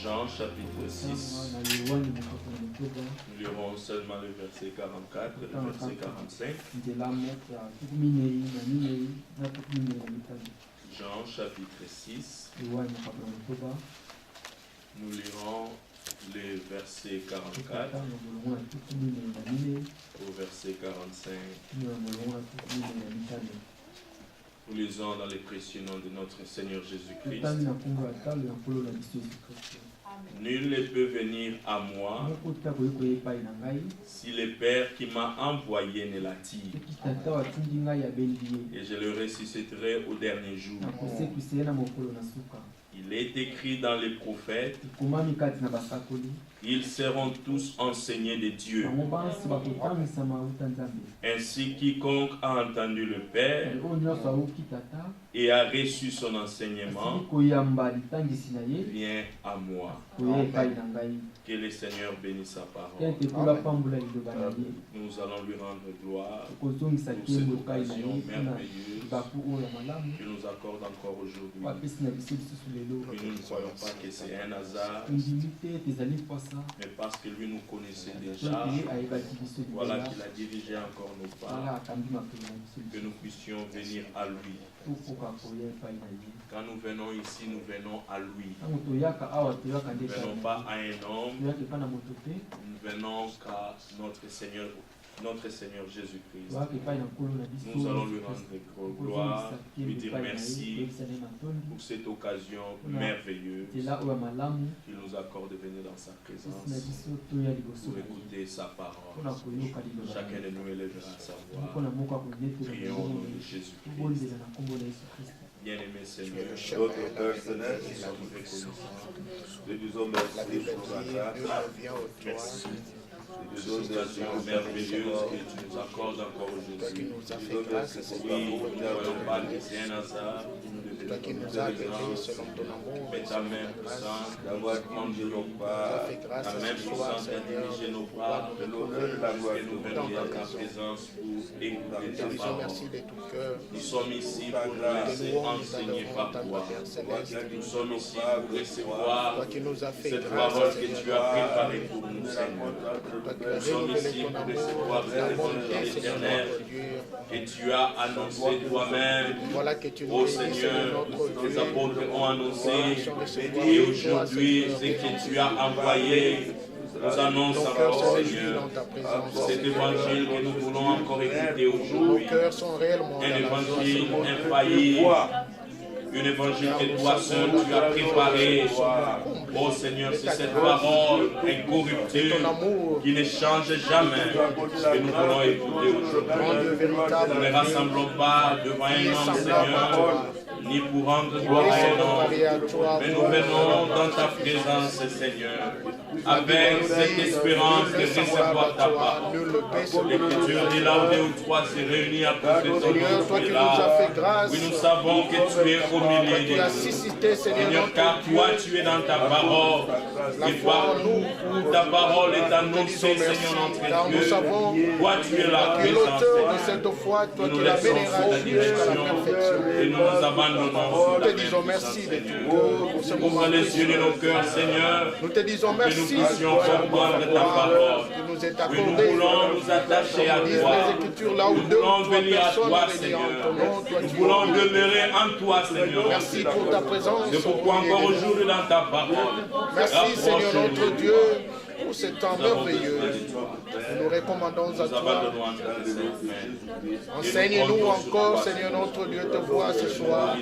Jean chapitre 6. Nous lirons seulement le verset 44 et le verset 45. Jean chapitre 6. Nous lirons les versets 44 au verset 45. Nous lisons dans les précieux noms de notre Seigneur Jésus-Christ. Nul ne peut venir à moi si le Père qui m'a envoyé ne l'attire. Et je le ressusciterai au dernier jour. Il est écrit dans les prophètes, ils seront tous enseignés de Dieu. Ainsi quiconque a entendu le Père et a reçu son enseignement vient à moi. Que le Seigneur bénisse sa parole. Nous allons lui rendre gloire pour cette occasion merveilleuse qu'il nous accorde encore aujourd'hui. Et nous ne croyons pas que c'est un hasard, mais parce que lui nous connaissait déjà. Voilà qu'il a dirigé encore nos pas, que nous puissions venir à lui. Quand nous venons ici, nous venons à lui. Nous ne venons pas à un homme, nous venons qu'à notre Seigneur Jésus-Christ. Nous allons lui rendre gloire, lui dire merci pour cette occasion merveilleuse qu'il nous accorde de venir dans sa présence pour écouter sa parole. Chacun de nous élèvera sa voix. Prions au nom de Jésus-Christ. Bien-aimé Seigneur, notre Père Céleste, nous sommes reconnaissants. nous disons merci pour la grâce. Merci. De cette occasion merveilleuse que tu nous accordes encore aujourd'hui. Oui, nous ne voyons pas que c'est un hasard. Toi qui nous as agrégés selon ton amour, mais ta main puissante d'avoir conduit nos pas, ta main puissante a dirigé nos pas, et nous venons dans ta présence pour écouter ta parole. Nous sommes ici pour nous laisser enseigner par toi. Nous sommes ici pour recevoir cette parole que tu as préparée pour nous, Seigneur. Nous sommes ici pour recevoir l'évangile éternel que tu as annoncé toi-même. Ô Seigneur, les apôtres ont annoncé, et aujourd'hui, ce que tu as envoyé nous annonce encore, Seigneur, cet évangile que nous voulons encore écouter aujourd'hui. Un évangile infaillible. Une évangile que toi seul tu as préparé. Oh Seigneur, c'est cette parole incorruptible qui ne change jamais que nous voulons écouter aujourd'hui. Nous ne rassemblons pas devant un homme, Seigneur, ni pour rendre gloire à un homme, mais nous venons dans ta présence, Seigneur, avec cette espérance de recevoir ta parole. L'Écriture dit là où deux ou trois se réunissent à cause de ton nom, tu es là. Oui, nous savons que tu es au milieu de nous. Seigneur, car toi tu es dans ta parole. Et partout où ta parole est annoncée, Seigneur notre Dieu, toi tu es la présence, Seigneur. Nous nous laissons sous ta direction et nous nous abandonnons sous ta puissance, Seigneur. Ouvre les yeux de nos cœurs, Seigneur, que nous puissions comprendre ta parole. Oui, nous voulons nous attacher à toi. Nous voulons venir à toi, Seigneur. Nous voulons demeurer en toi, Seigneur. Merci pour ta présence. C'est pourquoi encore aujourd'hui dans ta parole. Merci, Seigneur notre Dieu, pour ce temps merveilleux. Nous nous recommandons à toi. Enseigne-nous encore, Seigneur notre Dieu, te voir ce soir.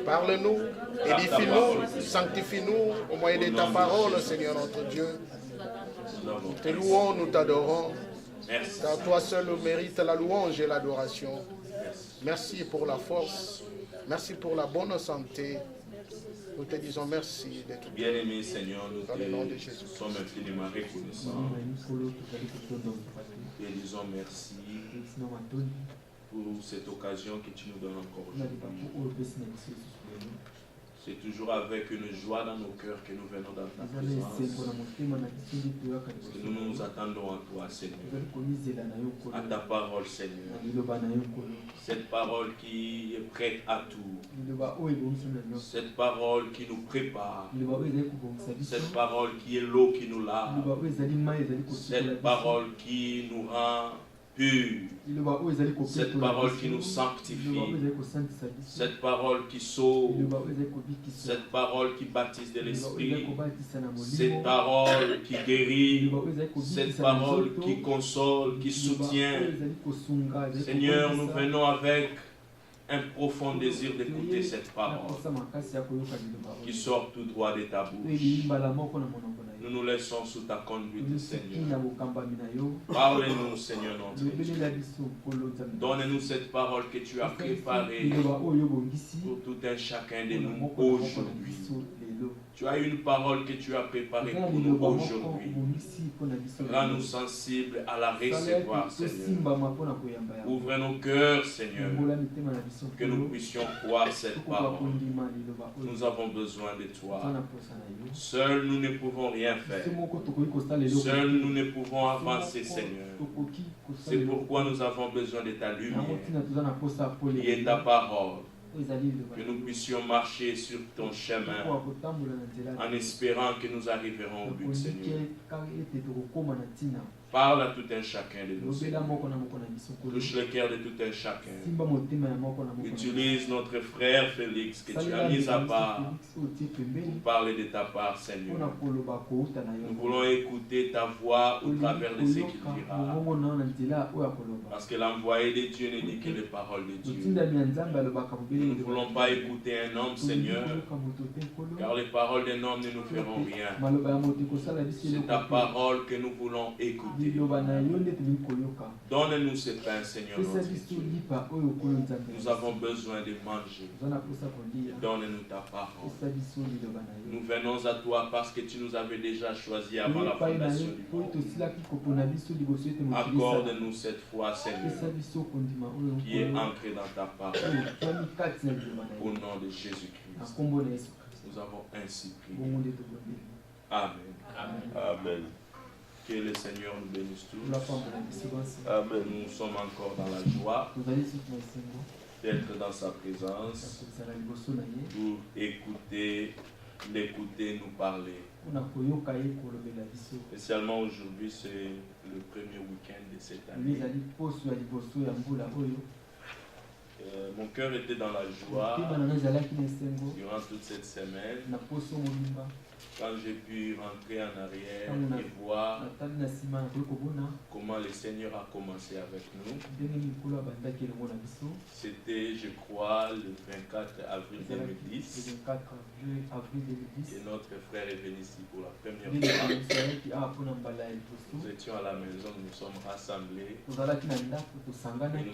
Parle-nous, édifie-nous, sanctifie-nous au moyen de ta parole, Seigneur notre Dieu. Nous te louons, nous t'adorons. Car toi seul mérites la louange et l'adoration. Merci pour la force. Merci pour la bonne santé. Nous te disons merci d'être bien-aimé Seigneur, nous dans le nom de Jésus. sommes infiniment reconnaissants et disons merci pour cette occasion que tu nous donnes encore aujourd'hui. C'est toujours avec une joie dans nos cœurs que nous venons dans ta présence. Parce que nous nous attendons à toi, Seigneur. À ta parole, Seigneur. Cette parole qui est prête à tout. Cette parole qui nous prépare. Cette parole qui est l'eau qui nous lave. Cette parole qui nous rend purs. Cette parole qui nous sanctifie. Cette parole qui sauve. Cette parole qui baptise de l'esprit. Cette parole qui guérit. Cette parole qui console, qui soutient. Seigneur, nous venons avec un profond désir d'écouter cette parole qui sort tout droit de ta bouche. Nous nous laissons sous ta conduite, Seigneur. Parle-nous, Seigneur, notre Dieu. Donne-nous cette parole que tu as préparée pour tout un chacun de nous aujourd'hui. Tu as une parole que tu as préparée pour nous aujourd'hui. Rends-nous sensibles à la recevoir, Seigneur. Ouvre nos cœurs, Seigneur, que nous puissions croire cette parole. Nous avons besoin de toi. Seuls nous ne pouvons rien faire. Seuls nous ne pouvons avancer, Seigneur. C'est pourquoi nous avons besoin de ta lumière qui est ta parole. Que nous puissions marcher sur ton chemin en espérant que nous arriverons au but, Seigneur. Parle à tout un chacun de nous. Touche le cœur de tout un chacun. Utilise notre frère Félix que tu as mis à part pour parler de ta part, Seigneur. Nous voulons écouter ta voix au travers de ce qu'il dira. Parce que l'envoyé de Dieu ne dit que les paroles de Dieu. Nous ne voulons pas écouter un homme, Seigneur, car les paroles d'un homme ne nous feront rien. C'est ta parole que nous voulons écouter. Donne-nous ce pain, Seigneur. Nous avons besoin de manger. Donne-nous ta parole. Nous venons à toi parce que tu nous avais déjà choisi avant la fondation du monde. Accorde-nous cette foi, Seigneur, qui est ancrée dans ta parole. Au nom de Jésus-Christ. Nous avons ainsi prié. Amen. Amen. Que le Seigneur nous bénisse tous. Amen. Nous sommes encore dans la joie d'être dans sa présence pour l'écouter nous parler. Spécialement aujourd'hui, c'est le premier week-end de cette année. Mon cœur était dans la joie durant toute cette semaine. Quand j'ai pu rentrer en arrière et voir comment le Seigneur a commencé avec nous, c'était, je crois, le 24 avril 2010. Et notre frère est venu ici pour la première fois. Nous étions à la maison, nous sommes rassemblés et nous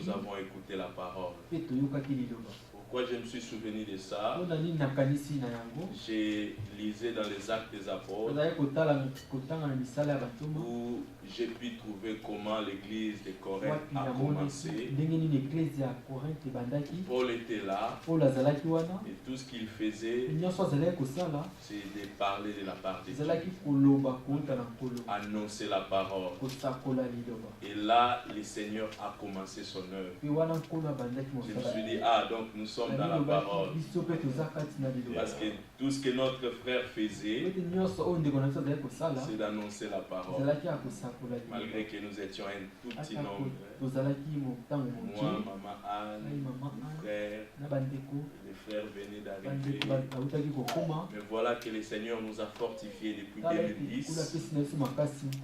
avons écouté la parole. Pourquoi je me suis souvenu de ça? J'ai lisé dans les Actes des Apôtres où j'ai pu trouver comment l'église de Corinthe a commencé. Paul était là et tout ce qu'il faisait, c'est de parler de la part de Dieu, annoncer la parole. Et là, le Seigneur a commencé son œuvre. Je me suis dit, ah, donc nous sommes dans la parole. Parce que tout ce que notre frère faisait, c'est d'annoncer la parole. Malgré que nous étions un tout petit nombre. Moi, maman Anne, les frères venaient d'arriver. Mais voilà que le Seigneur nous a fortifiés depuis 2010.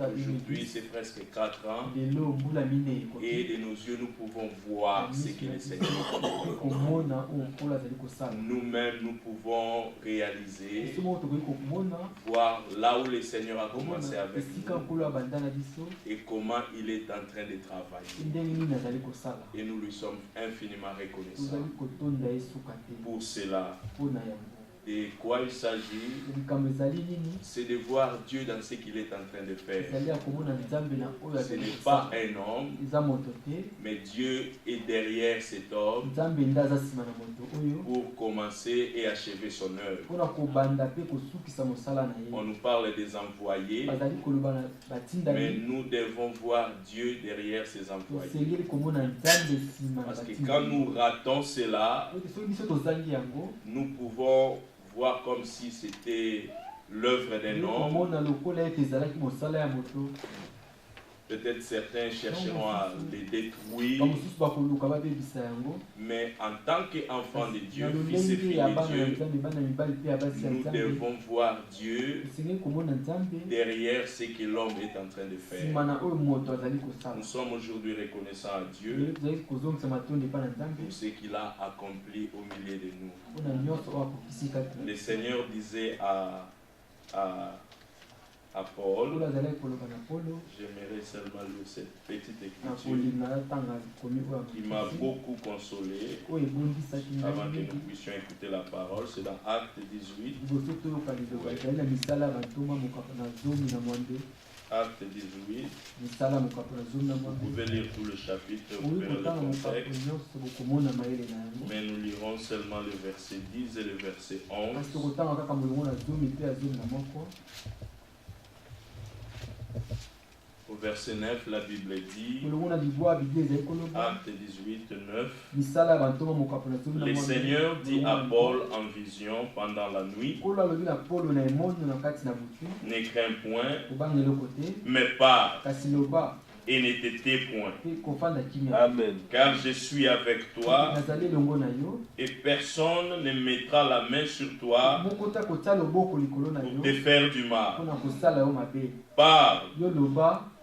Aujourd'hui, c'est presque 4 ans. Et de nos yeux, nous pouvons voir ce que le Seigneur fait. Nous-mêmes, nous pouvons réaliser, voir là où le Seigneur a commencé avec nous et comment il est en train de travailler. Et nous lui sommes infiniment reconnaissants pour cela. De quoi il s'agit? C'est de voir Dieu dans ce qu'il est en train de faire. Ce n'est pas un homme, mais Dieu est derrière cet homme pour commencer et achever son œuvre. On nous parle des envoyés, mais nous devons voir Dieu derrière ces envoyés. Parce que quand nous ratons cela, nous pouvons voir comme si c'était l'œuvre d'un homme. Peut-être certains chercheront à les détruire, mais en tant qu'enfants de Dieu, fils et filles de Dieu, nous devons voir Dieu derrière ce que l'homme est en train de faire. Nous sommes aujourd'hui reconnaissants à Dieu pour ce qu'il a accompli au milieu de nous. Le Seigneur disait à Paul, j'aimerais seulement lire cette petite écriture qui m'a beaucoup consolé avant que nous puissions écouter la parole. C'est dans Acte 18. Acte 18. Vous pouvez lire tout le chapitre, vous verrez le contexte. Mais nous lirons seulement le verset 10 et le verset 11. Au verset 9, la Bible dit, Acte 18, 9, le Seigneur dit à Paul en vision pendant la nuit, ne crains point, mais pars et ne te tais point. Amen. Car je suis avec toi et personne ne mettra la main sur toi pour te faire du mal. Pars,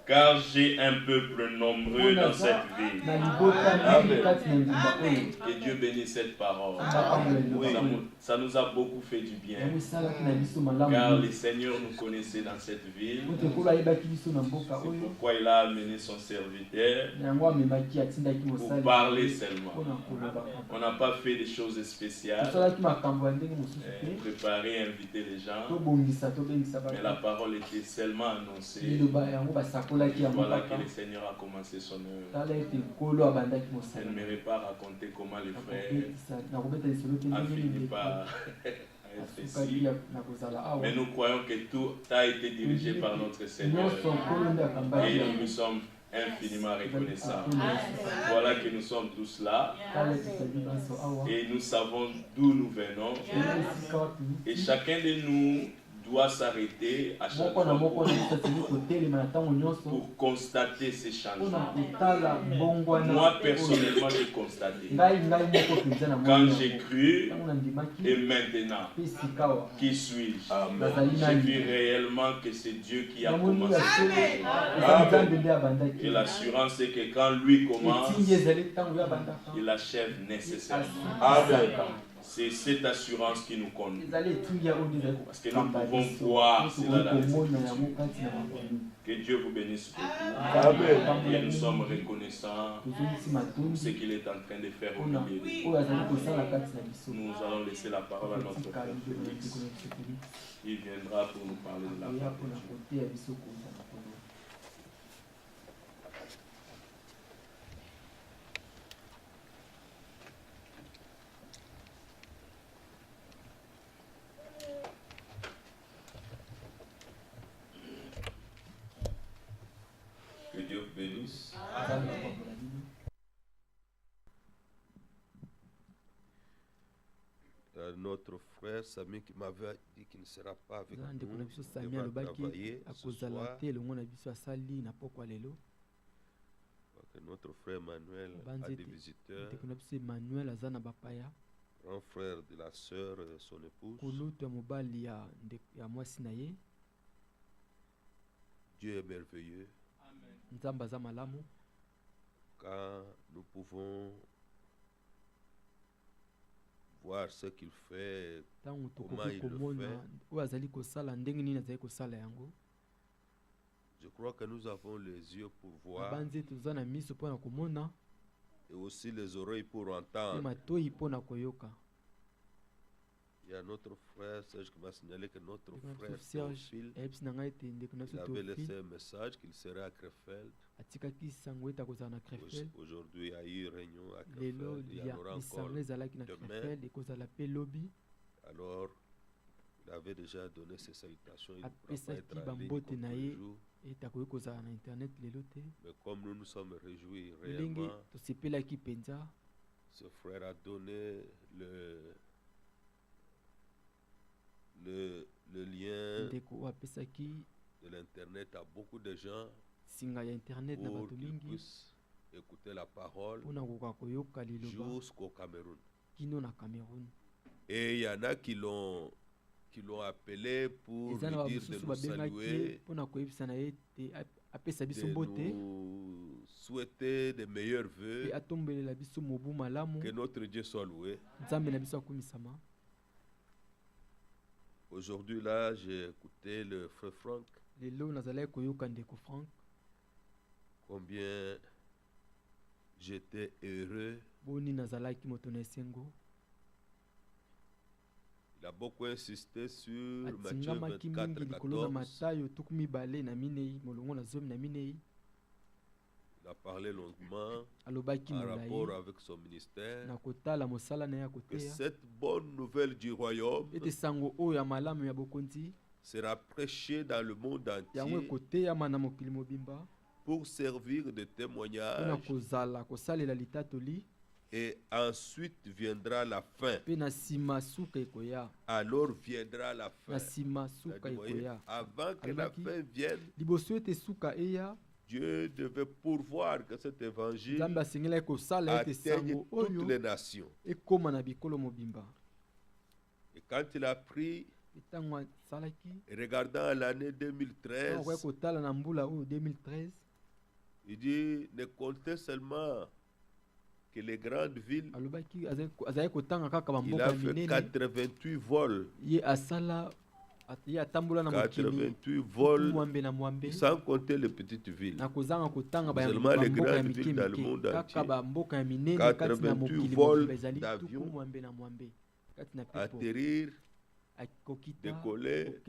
car j'ai un peuple nombreux dans cette ville. Amen. Que Dieu bénisse cette parole. Ça nous a beaucoup fait du bien. Car le Seigneur nous connaissait dans cette ville. C'est pourquoi il a amené son serviteur pour parler seulement. On n'a pas fait des choses spéciales. Préparer, inviter les gens. Mais la parole était seulement annoncée. Voilà que le Seigneur a commencé son œuvre. Je n'aimerais pas raconter comment le frère a fini par être ici. Mais nous croyons que tout a été dirigé par notre Seigneur. Et nous nous sommes infiniment reconnaissants. Voilà que nous sommes tous là. Et nous savons d'où nous venons. Et chacun de nous doit s'arrêter à chaque fois pour constater ces changements. Moi, personnellement, j'ai constaté. Quand j'ai cru, et maintenant, qui suis-je? J'ai vu réellement que c'est Dieu qui a commencé. Et l'assurance est que quand lui commence, il achève nécessairement. Amen. C'est cette assurance qui nous conduit. Parce que nous pouvons voir cela dans les Écritures. Que Dieu vous bénisse beaucoup. Amen. Et nous sommes reconnaissants pour ce qu'il est en train de faire au milieu de nous. Nous allons laisser la parole à notre frère Félix. Il viendra pour nous parler de la parole de Dieu. Que Dieu vous bénisse. Notre frère Samy qui m'avait dit qu'il ne sera pas avec nous, il devra travailler ce soir. Que notre frère Manuel a des visiteurs, grand frère de la sœur, son épouse. Dieu est merveilleux. Quand nous pouvons voir ce qu'il fait, comment il le fait. Je crois que nous avons les yeux pour voir et aussi les oreilles pour entendre. Il y a notre frère Serge qui m'a signalé que notre frère Serge Théophile, il avait laissé un message qu'il serait à Krefeld. Aujourd'hui, il y a eu une réunion à Krefeld. Il y en aura encore demain. Alors, il avait déjà donné ses salutations. Il ne pourra pas être en ligne comme toujours. Mais comme nous nous sommes réjouis réellement, ce frère a donné le lien de l'internet à beaucoup de gens pour qu'ils puissent écouter la parole jusqu'au Cameroun. Et il y en a qui l'ont appelé pour lui dire de nous saluer, de nous souhaiter de meilleurs vœux, que notre Dieu soit loué. Aujourd'hui, là, j'ai écouté le frère Franck. Combien j'étais heureux. Il a beaucoup insisté sur Matthieu 24:14. Il a parlé longuement en rapport avec son ministère, que cette bonne nouvelle du royaume sera prêchée dans le monde entier pour servir de témoignage. Et ensuite viendra la fin. Alors viendra la fin. Avant que la fin vienne, Dieu devait pourvoir que cet évangile atteigne toutes les nations. Et quand il a pris, regardant l'année 2013, il dit, ne comptez seulement que les grandes villes. Il a fait 88 vols. 88 vols, sans compter les petites villes. Seulement les grandes villes dans le monde entier. 88 vols d'avions, atterrir, décoller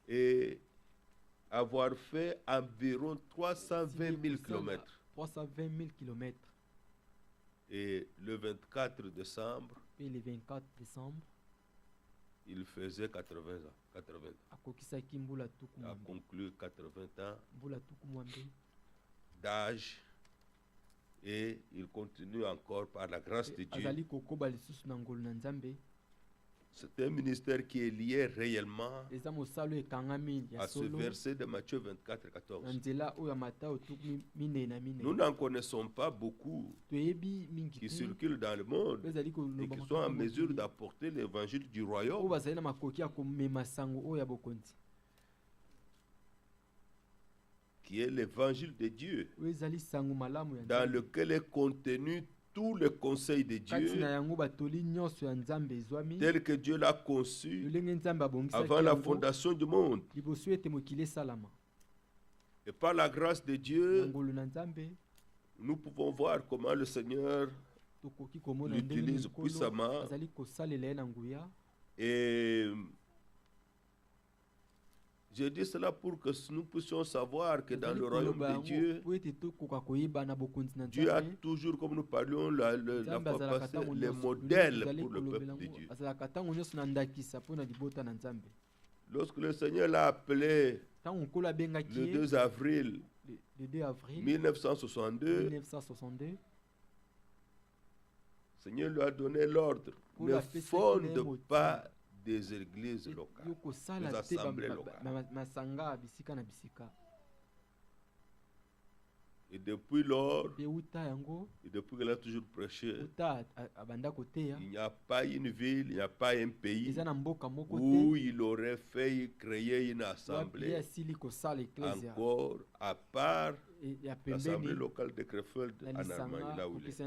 et avoir fait environ 320 000 km. Et le 24 décembre, il faisait 80 ans. A conclu 80 ans d'âge et il continue encore par la grâce de Dieu. C'est un ministère qui est lié réellement à ce verset de Matthieu 24:14. Nous n'en connaissons pas beaucoup qui circulent dans le monde et qui sont en mesure d'apporter l'évangile du royaume. Qui est l'évangile de Dieu, dans lequel est contenu tout le conseil de Dieu, tel que Dieu l'a conçu avant la fondation du monde. Et par la grâce de Dieu, nous pouvons voir comment le Seigneur l'utilise puissamment. Et je dis cela pour que nous puissions savoir que dans le royaume de Dieu, Dieu a toujours, comme nous parlions la fois passée, les modèles pour le peuple de Dieu. Lorsque le Seigneur l'a appelé le 2 avril 1962, le Seigneur lui a donné l'ordre: ne fonde pas des églises locales, des assemblées locales. Et depuis lors, et depuis qu'elle a toujours prêché, il n'y a pas une ville, il n'y a pas un pays où il aurait fait créer une assemblée encore à part l'assemblée locale de Krefeld en Allemagne, là où il est.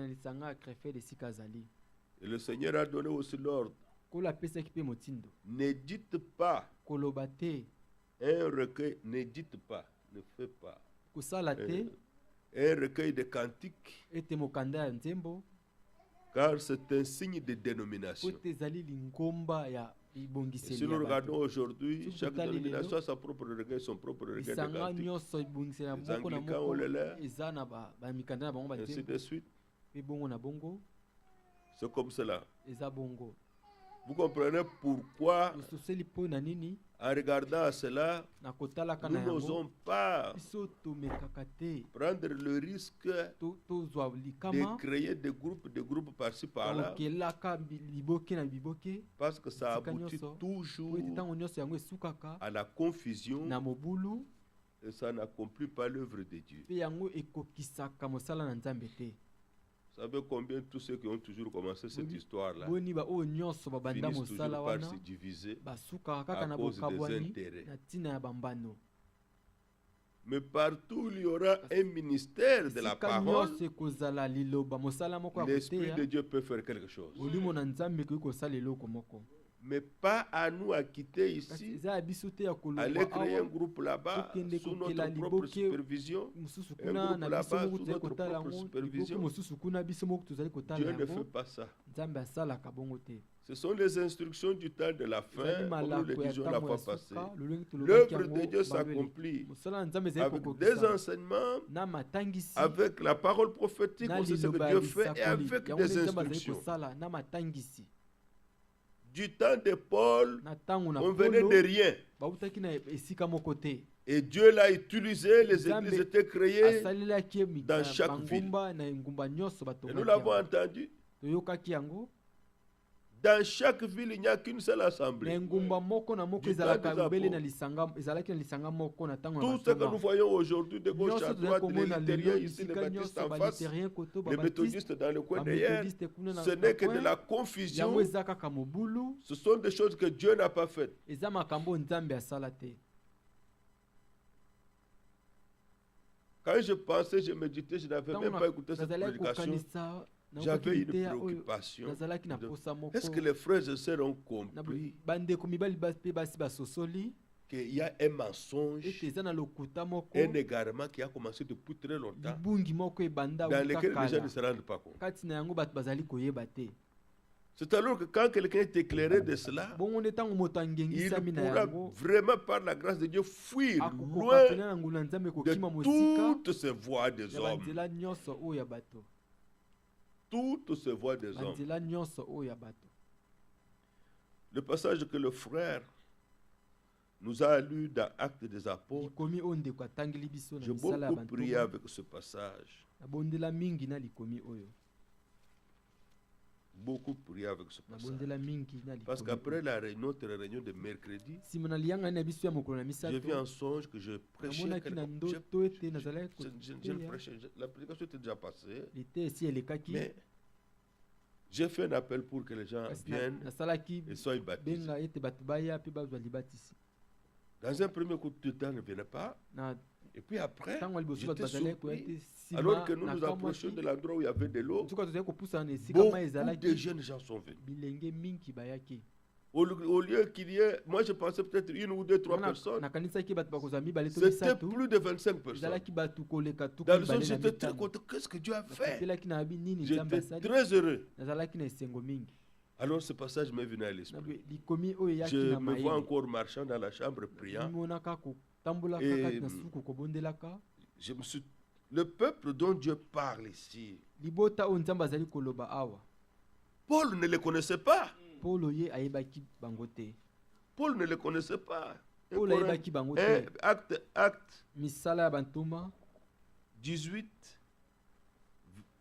Et le Seigneur a donné aussi l'ordre: ne dites pas un recueil, ne dites pas, ne faites pas un recueil de cantiques Car c'est un signe de dénomination. Et si nous regardons aujourd'hui, chaque dénomination a sa propre regard, son propre regard de cantique. Les Anglicans ont le leur, ainsi de suite. C'est comme cela. Vous comprenez pourquoi, en regardant à cela, nous n'osons pas prendre le risque de créer des groupes par-ci par-là, parce que ça aboutit toujours à la confusion et ça n'accomplit pas l'œuvre de Dieu. Vous savez combien tous ceux qui ont toujours commencé cette histoire-là finissent toujours par se diviser à cause des intérêts. Mais partout il y aura un ministère de la parole, l'Esprit de Dieu peut faire quelque chose. Mais pas à nous à quitter ici, aller créer un groupe là-bas sous notre propre supervision, un groupe là-bas sous notre propre supervision. Dieu ne fait pas ça. Ce sont les instructions du temps de la fin, comme nous le disions la fois passée. L'œuvre de Dieu s'accomplit avec des enseignements, avec la parole prophétique, on sait ce que Dieu fait, et avec des instructions. Du temps de Paul, on venait de rien. Et Dieu l'a utilisé, les églises étaient créées dans chaque ville. Et nous l'avons entendu. Dans chaque ville, il n'y a qu'une seule assemblée. Tout ce que nous voyons aujourd'hui, de gauche à droite, les luthériens ici, les baptistes en face, les méthodistes dans le coin derrière, ce n'est que de la confusion. Ce sont des choses que Dieu n'a pas faites. Quand je pensais, je méditais, je n'avais même pas écouté cette prédication. J'avais une préoccupation. Est-ce que les frères et sœurs ont compris qu'il y a un mensonge, un égarement qui a commencé depuis très longtemps, dans lequel les gens ne se rendent pas compte? C'est alors que quand quelqu'un est éclairé de cela, il pourra vraiment, par la grâce de Dieu, fuir loin de toutes ces voies des hommes. Toutes ces voies des hommes. Le passage que le frère nous a lu dans Actes des Apôtres, j'ai beaucoup prié avec ce passage. Beaucoup prié avec ce passage. Parce qu'après notre réunion de mercredi, j'ai vu un songe que je prêchais. La prédication était déjà passée. Mais j'ai fait un appel pour que les gens viennent et soient baptisés. Dans un premier coup de temps, ne venaient pas. Et puis après, j'étais surpris. Alors que nous nous approchions de l'endroit où il y avait de l'eau, beaucoup de jeunes gens sont venus. Au lieu qu'il y ait, moi je pensais peut-être une ou deux, trois personnes. C'était plus de 25 personnes. Dans le sens, j'étais très content. Qu'est-ce que Dieu a fait? J'étais très heureux. Alors ce passage m'est venu à l'esprit. Je me vois encore marchant dans la chambre priant. Et je me suis... Le peuple dont Dieu parle ici, Paul ne le connaissait pas. Paul ne le connaissait pas. Acte 18,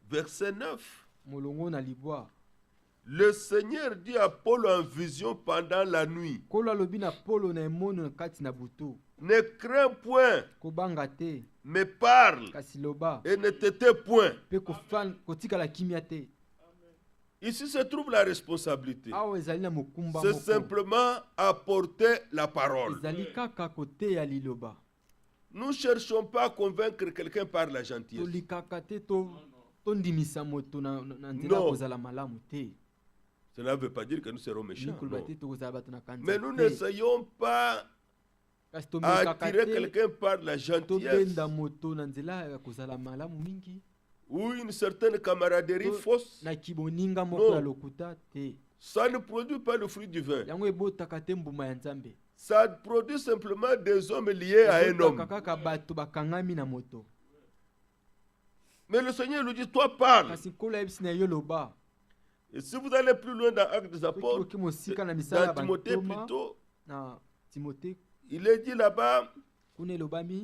verset 9. Le Seigneur dit à Paul en vision pendant la nuit: ne crains point, mais parle et ne te tais point. Ici se trouve la responsabilité. C'est simplement apporter la parole. Nous ne cherchons pas à convaincre quelqu'un par la gentillesse. Non. Cela ne veut pas dire que nous serons méchants. Non. Mais nous n'essayons pas à attirer quelqu'un par la gentillesse. ou une certaine camaraderie fausse, non, ça ne produit pas le fruit divin. Ça produit simplement des hommes liés à un homme. Mais le Seigneur lui dit, toi parle. Et si vous allez plus loin dans Actes des Apôtres, dans Timothée plutôt, il est dit là-bas,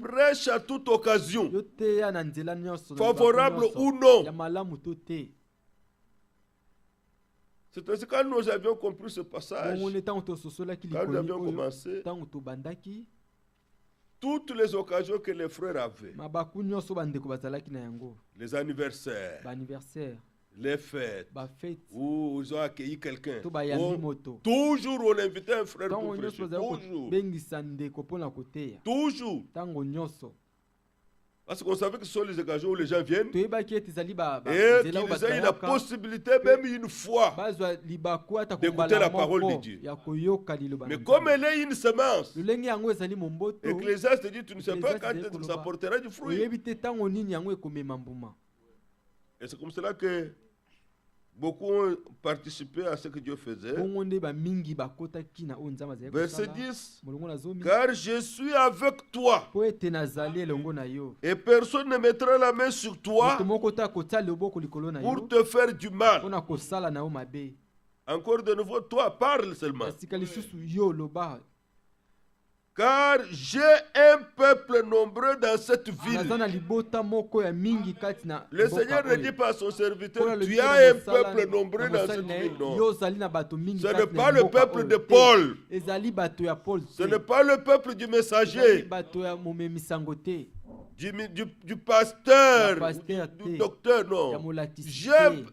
prêche à toute occasion, favorable ou non. C'est ainsi que quand nous avions compris ce passage, quand nous avions commencé, toutes les occasions que les frères avaient, les anniversaires, les fêtes, où ils ont accueilli quelqu'un, toujours on invitait un frère pour prêcher, toujours. Parce qu'on savait que ce sont les occasions où les gens viennent et qu'ils aient la possibilité même une fois d'écouter la parole de Dieu. Mais comme elle est une semence, Ecclésiaste dit, tu ne sais pas quand ça portera du fruit. Et c'est comme cela que beaucoup ont participé à ce que Dieu faisait. Verset 10. Car je suis avec toi. Et personne ne mettra la main sur toi pour te faire du mal. Encore de nouveau, toi, parle seulement. Car j'ai un peuple nombreux dans cette ville. Le Seigneur ne dit pas à son serviteur, tu as un peuple nombreux dans cette ville. Non. Ce n'est pas le peuple de Paul. Ce n'est pas le peuple du messager, du pasteur, du docteur, non.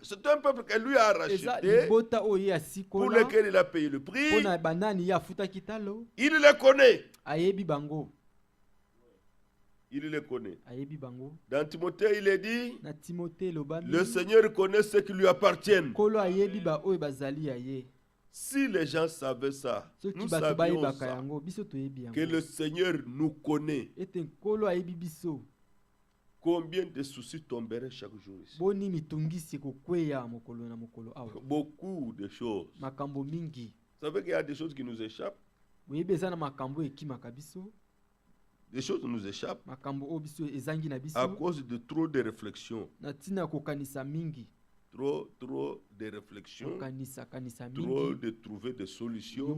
C'est un peuple que lui a racheté, pour lequel il a payé le prix. Il les connaît. Il les connaît. Dans Timothée, il est dit, le Seigneur connaît ce qui lui appartiennent. Si les gens savaient ça, nous savions ça, que le Seigneur nous connaît. Combien de soucis tomberaient chaque jour ici? Beaucoup de choses. Vous savez qu'il y a des choses qui nous échappent. Des choses nous échappent à cause de trop de réflexions. Trop de réflexions, trop de trouver des solutions,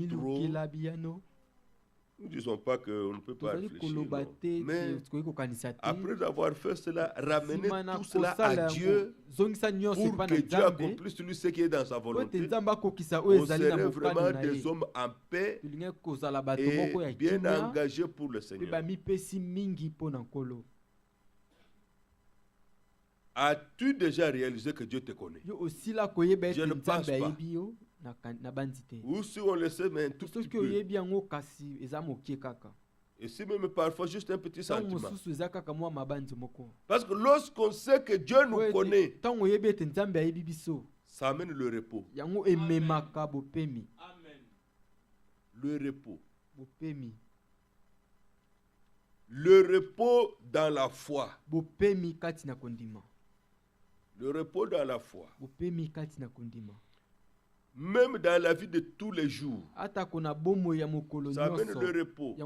trop. Nous ne disons pas qu'on ne peut pas réfléchir, non. Mais après avoir fait cela, ramener tout cela à Dieu pour que Dieu accomplisse lui ce qui est dans sa volonté. On serait vraiment des hommes en paix et bien engagés pour le Seigneur. As-tu déjà réalisé que Dieu te connaît? Je ne pense pas. Ou si on le sait, mais un tout petit peu. Et si même parfois juste un petit sentiment. Parce que lorsqu'on sait que Dieu nous connaît, ça amène le repos. Amen. Le repos. Le repos dans la foi. Le repos dans la foi. Même dans la vie de tous les jours, ça amène le repos.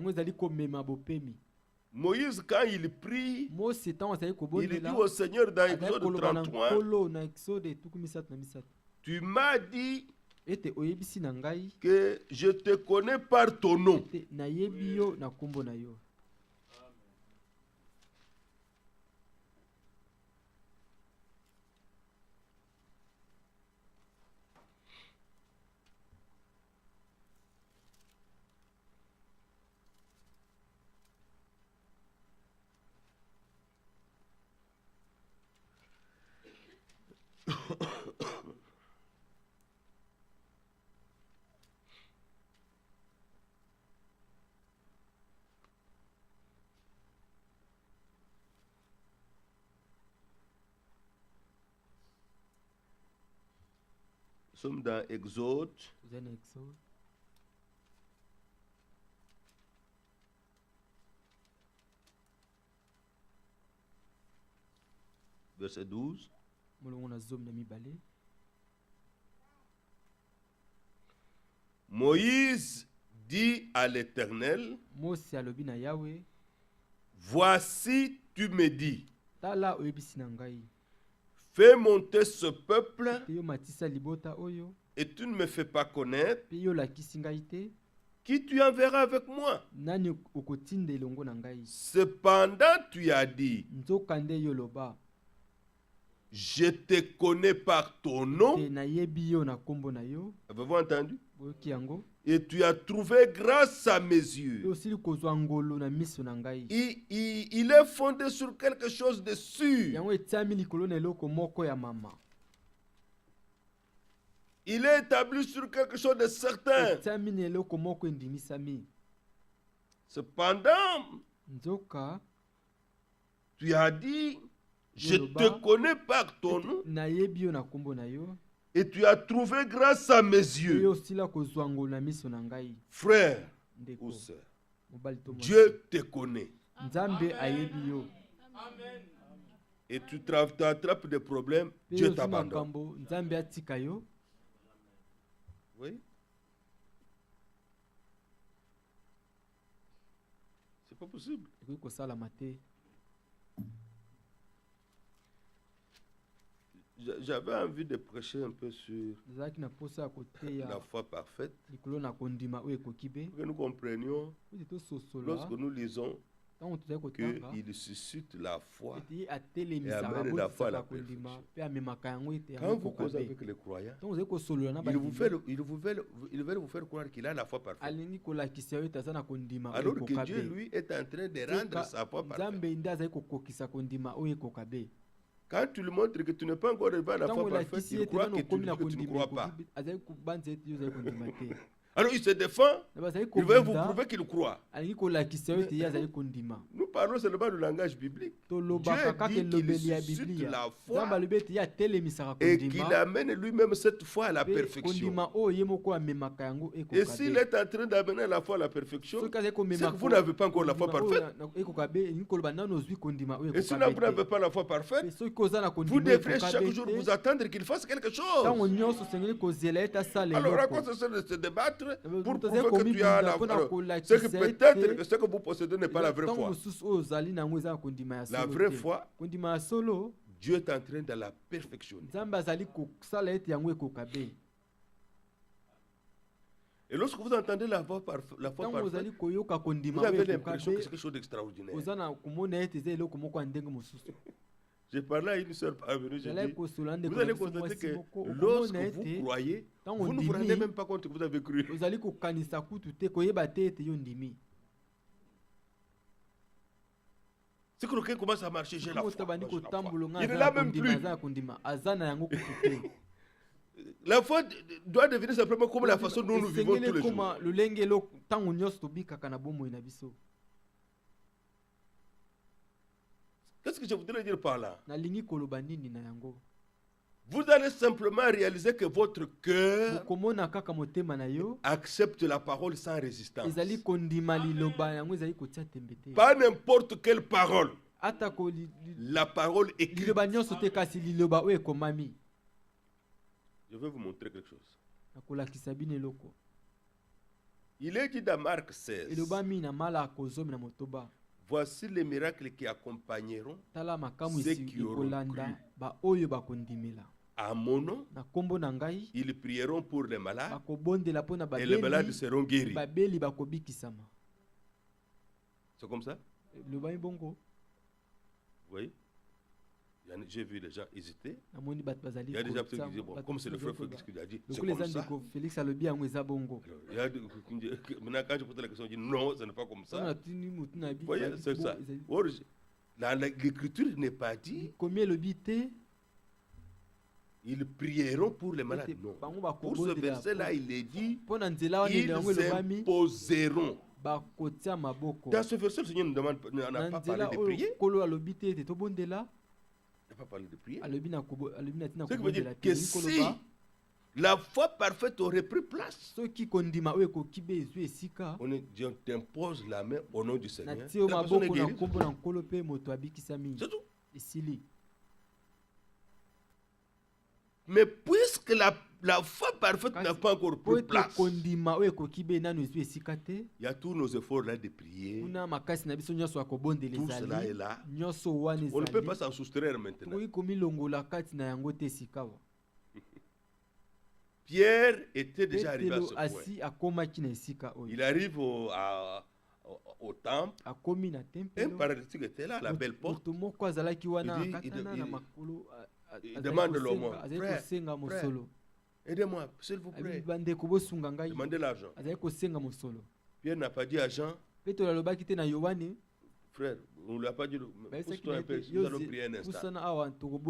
Moïse, quand il prie, il dit au Seigneur dans Exode 33, tu m'as dit que je te connais par ton nom. Nous sommes dans Exode. verset 12. Moïse dit à l'Éternel, voici, tu me dis, fais monter ce peuple et tu ne me fais pas connaître qui tu enverras avec moi. Cependant, tu as dit, je te connais par ton nom. Avez-vous entendu? Et tu as trouvé grâce à mes yeux. Il est fondé sur quelque chose de sûr. Il est établi sur quelque chose de certain. Cependant, tu as dit, je te connais par ton nom et tu as trouvé grâce à mes yeux. Frère ou sœur, Dieu te connaît. Et tu attrapes des problèmes, Dieu t'abandonne. Oui. C'est pas possible. J'avais envie de prêcher un peu sur la foi parfaite. Que nous comprenions, lorsque nous lisons qu'il suscite la foi et amène la foi à la perfection. Quand vous causez avec les croyants, ils veulent vous faire croire qu'il a la foi parfaite. Alors que Dieu, lui, est en train de rendre sa foi parfaite. Quand tu lui montres que tu n'es pas encore arrivé à la foi parfaite, il croit que tu ne crois pas. Alors il se défend, il veut vous prouver qu'il croit. Nous parlons seulement du langage biblique. Dieu dit qu'il suscite la foi et qu'il amène lui-même cette foi à la perfection. Et s'il est en train d'amener la foi à la perfection, c'est que vous n'avez pas encore la foi parfaite. Et si vous n'avez pas la foi parfaite, vous devrez chaque jour vous attendre qu'il fasse quelque chose. Alors à quoi ça sert de se débattre pour prouver que tu as la foi? C'est que peut-être que ce que vous possédez n'est pas la vraie foi. La vraie foi, Dieu est en train de la perfectionner. Et lorsque vous entendez la foi parfaite, vous avez l'impression que c'est quelque chose d'extraordinaire. J'ai parlé à une soeur parvenue, j'ai dit, vous allez constater que lorsque vous croyez, vous ne vous rendez même pas compte que vous avez cru. Si quelqu'un commence à marcher, j'ai la foi. Il ne l'a même plus. La foi doit devenir simplement comme la façon dont nous vivons tous les jours. Qu'est-ce que je voudrais dire par là? Vous allez simplement réaliser que votre cœur accepte la parole sans résistance. Pas n'importe quelle parole. La parole écrite. Je vais vous montrer quelque chose. Il est dit dans Marc 16. Voici les miracles qui accompagneront ceux qui auront cru. À mon nom, ils prieront pour les malades et les malades seront guéris. C'est comme ça? Vous voyez? J'ai vu les gens hésiter. Il y a des gens qui disent, bon, comme c'est le frère Félix qui l'a dit, c'est comme ça. Maintenant, quand je pose la question, je dis non, ce n'est pas comme ça. Vous voyez, c'est ça. L'écriture n'est pas dit. Ils prieront pour les malades. Non. Pour ce verset-là, il est dit, ils imposeront. Dans ce verset, le Seigneur n'a pas parlé de prier. Il n'a pas parlé de prier. Ce qui veut dire que si la foi parfaite aurait pris place, on t'impose la main au nom du Seigneur. La personne est guérie. C'est tout. Mais puisque la foi parfaite n'a pas encore pris place, il y a tous nos efforts là de prier. Tout cela est là. On ne peut pas s'en soustraire maintenant. Pierre était déjà arrivé à ce point. Il arrive au temple. Un paralytique était là, à la belle porte. Il demande l'homme, frère, aidez-moi, s'il vous plaît. Demandez l'argent. Pierre n'a pas dit à Jean, frère, on ne lui a pas dit, pousse-toi un peu, nous allons prier un instant.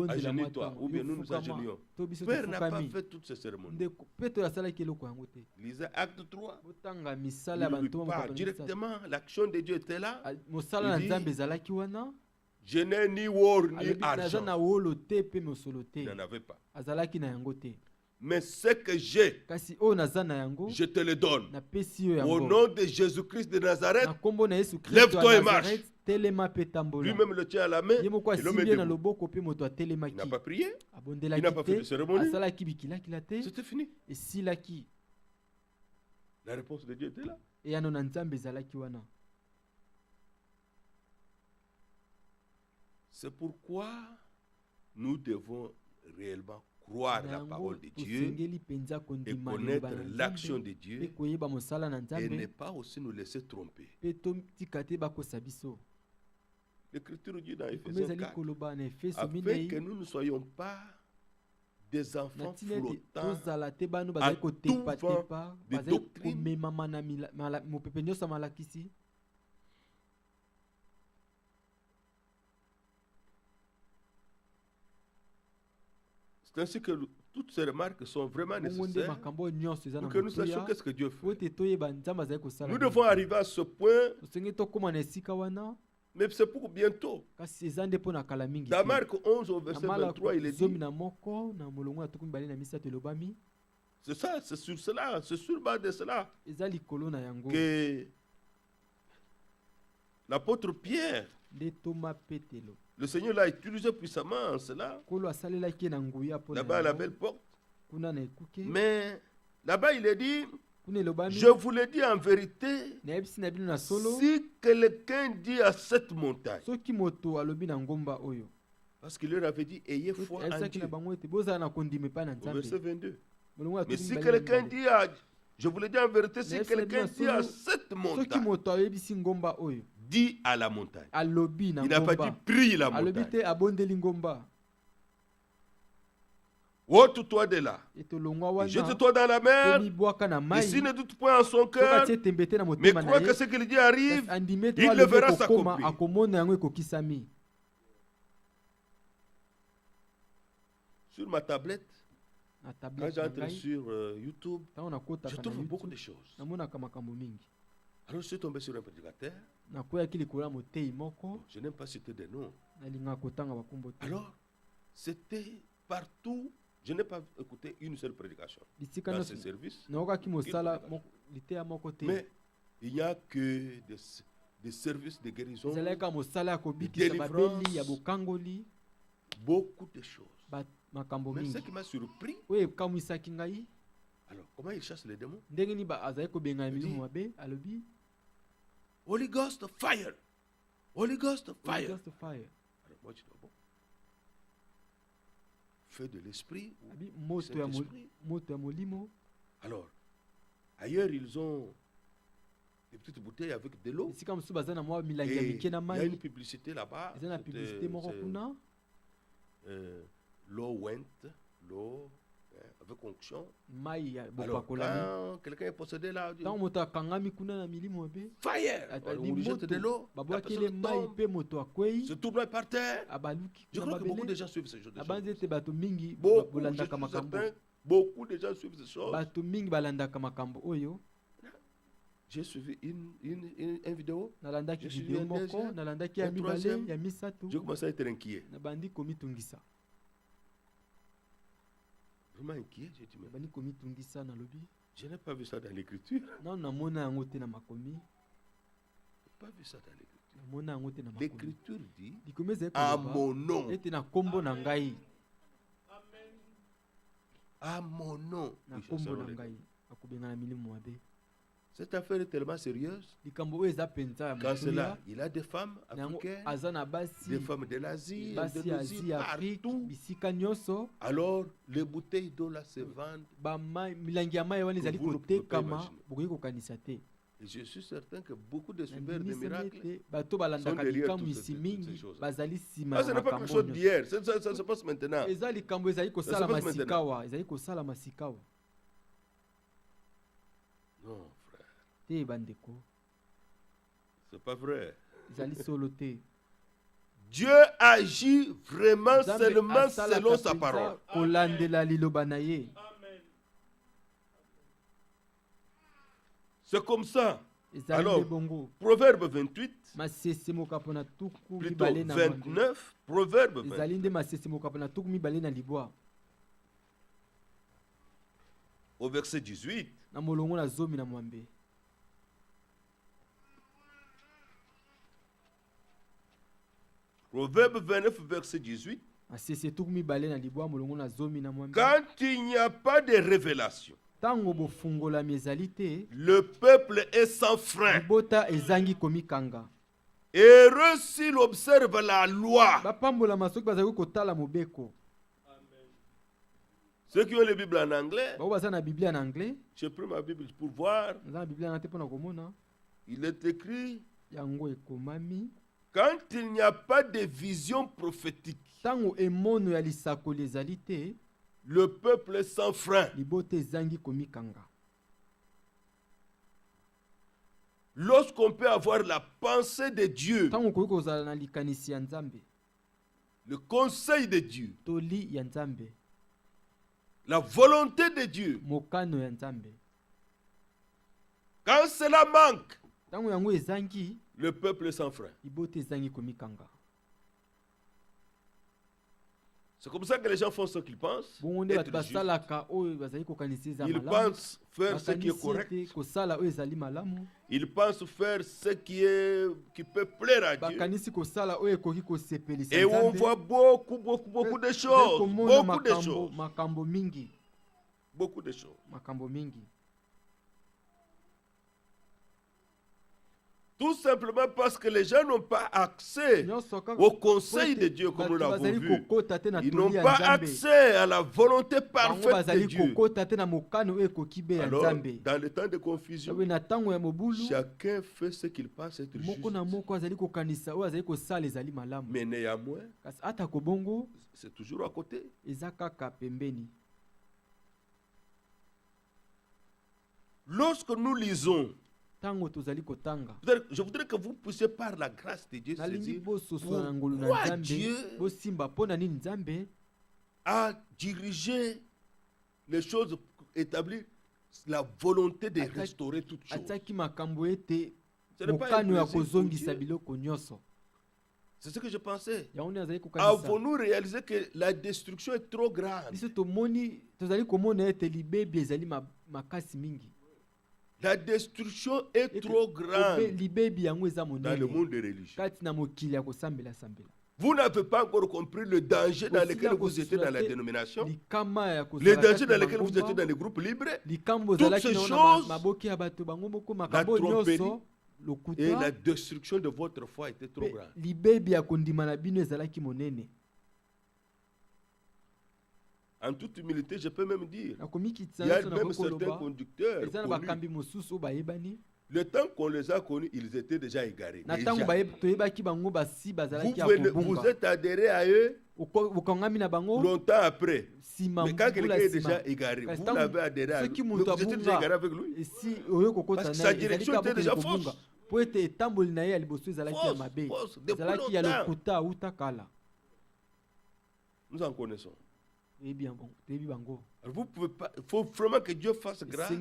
Agenouille-toi, ou bien nous nous agenouillons. Pierre n'a pas fait toutes ces cérémonies. Lisez Acte 3. Il lui parle directement, l'action de Dieu était là. Il dit, je n'ai ni or ni argent. Il n'en avait pas. Mais ce que j'ai, je te le donne. Au nom de Jésus-Christ de Nazareth, lève-toi et marche. Lui-même le tient à la main et le met debout. Il n'a pas prié. Il n'a pas fait de cérémonie. C'était fini. La réponse de Dieu était là. C'est pourquoi nous devons réellement croire la parole de Dieu et connaître l'action de Dieu et ne pas aussi nous laisser tromper. L'Écriture dit dans Ephésiens 4, afin que nous ne soyons pas des enfants flottants à tout vent de doctrine. C'est ainsi que toutes ces remarques sont vraiment nécessaires pour que nous sachions qu'est-ce que Dieu fait. Nous devons arriver à ce point, mais c'est pour bientôt. Dans Marc 11 au verset 23, il est dit, c'est ça, c'est sur cela, c'est sur base de cela que l'apôtre Pierre, le Seigneur l'a utilisé puissamment en cela. Là-bas à la belle porte. Mais là-bas il est dit, je vous le dis en vérité, si quelqu'un dit à cette montagne, parce qu'il leur avait dit, ayez foi en Dieu. Au verset 22. Mais si quelqu'un dit je vous le dis en vérité, si quelqu'un dit à cette montagne, dit à la montagne. Il n'a pas dit prie la montagne. Ôte-toi de là. Jette-toi dans la mer. Et s'il ne doute point en son cœur, mais croit que ce qu'il dit arrive, il le verra s'accomplir. Sur ma tablette, quand j'entre sur YouTube, je trouve beaucoup de choses. Alors je suis tombé sur un prédicateur. Je n'aime pas citer des noms. Alors, c'était partout. Je n'ai pas écouté une seule prédication dans ce service. Mais il n'y a que des services de guérison, de délivrance, beaucoup de choses. Mais ce qui m'a surpris, alors comment il chasse les démons? Il dit, Holy Ghost fire. Holy Ghost fire. Alors moi je dis, bon. Feu de l'esprit ou Saint-Esprit. Alors, ailleurs ils ont des petites bouteilles avec de l'eau. Et il y a une publicité là-bas. L'eau went, l'eau avec onction. Alors, quand quelqu'un est possédé là, on dit, fire! Alors, on lui jette de l'eau, la personne tombe, se tourne par terre. Je crois que beaucoup de gens suivent ce genre de choses. Beaucoup de gens suivent ce genre. J'ai suivi une vidéo, j'ai suivi une deuxième, un troisième. Je commençais à être inquiet. Vraiment inquiet, j'ai dit, mais je n'ai pas vu ça dans l'écriture. Je n'ai pas vu ça dans l'écriture. L'écriture dit, à mon nom. À mon nom. Cette affaire est tellement sérieuse. Quand cela, il a des femmes africaines, des femmes de l'Asie, d'Indonésie, partout. Alors, les bouteilles d'eau là se vendent. Et je suis certain que beaucoup de suiveurs de miracles sont derrière toutes ces choses. Ça, ce n'est pas quelque chose d'hier, ça se passe maintenant. Ça se passe maintenant. Non, frère. C'est pas vrai. Dieu agit vraiment seulement selon sa parole. C'est comme ça. Alors, Proverbe 28, plutôt 29, Proverbe 29, au verset 18. Proverbe 29, verset 18. Quand il n'y a pas de révélation, le peuple est sans frein. Heureux s'il observe la loi. Ceux qui ont la Bible en anglais, j'ai pris ma Bible pour voir. Il est écrit, quand il n'y a pas de vision prophétique, le peuple est sans frein. Lorsqu'on peut avoir la pensée de Dieu, le conseil de Dieu, la volonté de Dieu, quand cela manque, le peuple est sans frein. C'est comme ça que les gens font ce qu'ils pensent. Être juste. Ils pensent faire ce qui est correct. Ils pensent faire ce qui peut plaire à Dieu. Et on voit beaucoup de choses. Beaucoup de choses. Tout simplement parce que les gens n'ont pas accès au conseil de Dieu comme nous l'avons vu. Ils n'ont pas accès à la volonté parfaite de Dieu. Alors, dans le temps de confusion, chacun fait ce qu'il pense être juste. Mais néanmoins, c'est toujours à côté. Lorsque nous lisons, je voudrais que vous puissiez par la grâce de Dieu saisir pourquoi Dieu a dirigé les choses, établi la volonté de restaurer toutes choses. Ce n'est pas un c'est ce que je pensais. Avons-nous réalisé que la destruction est trop grande? La destruction est trop grande dans le monde des religions. Vous n'avez pas encore compris le danger dans lequel vous étiez dans la dénomination, le danger dans lequel vous étiez dans les groupes libres. Toutes ces choses, la tromperie et la destruction de votre foi étaient trop grandes. En toute humilité, je peux même dire, il y a même certains conducteurs connus. Le temps qu'on les a connus, ils étaient déjà égarés. Déjà. Vous êtes adhéré à eux longtemps après. Mais quand quelqu'un est déjà égaré, vous l'avez adhéré à lui, vous étiez déjà égaré avec lui. Parce que sa direction était déjà fausse. Fausse, depuis longtemps. Nous en connaissons. Vous pouvez pas, il faut vraiment que Dieu fasse grâce.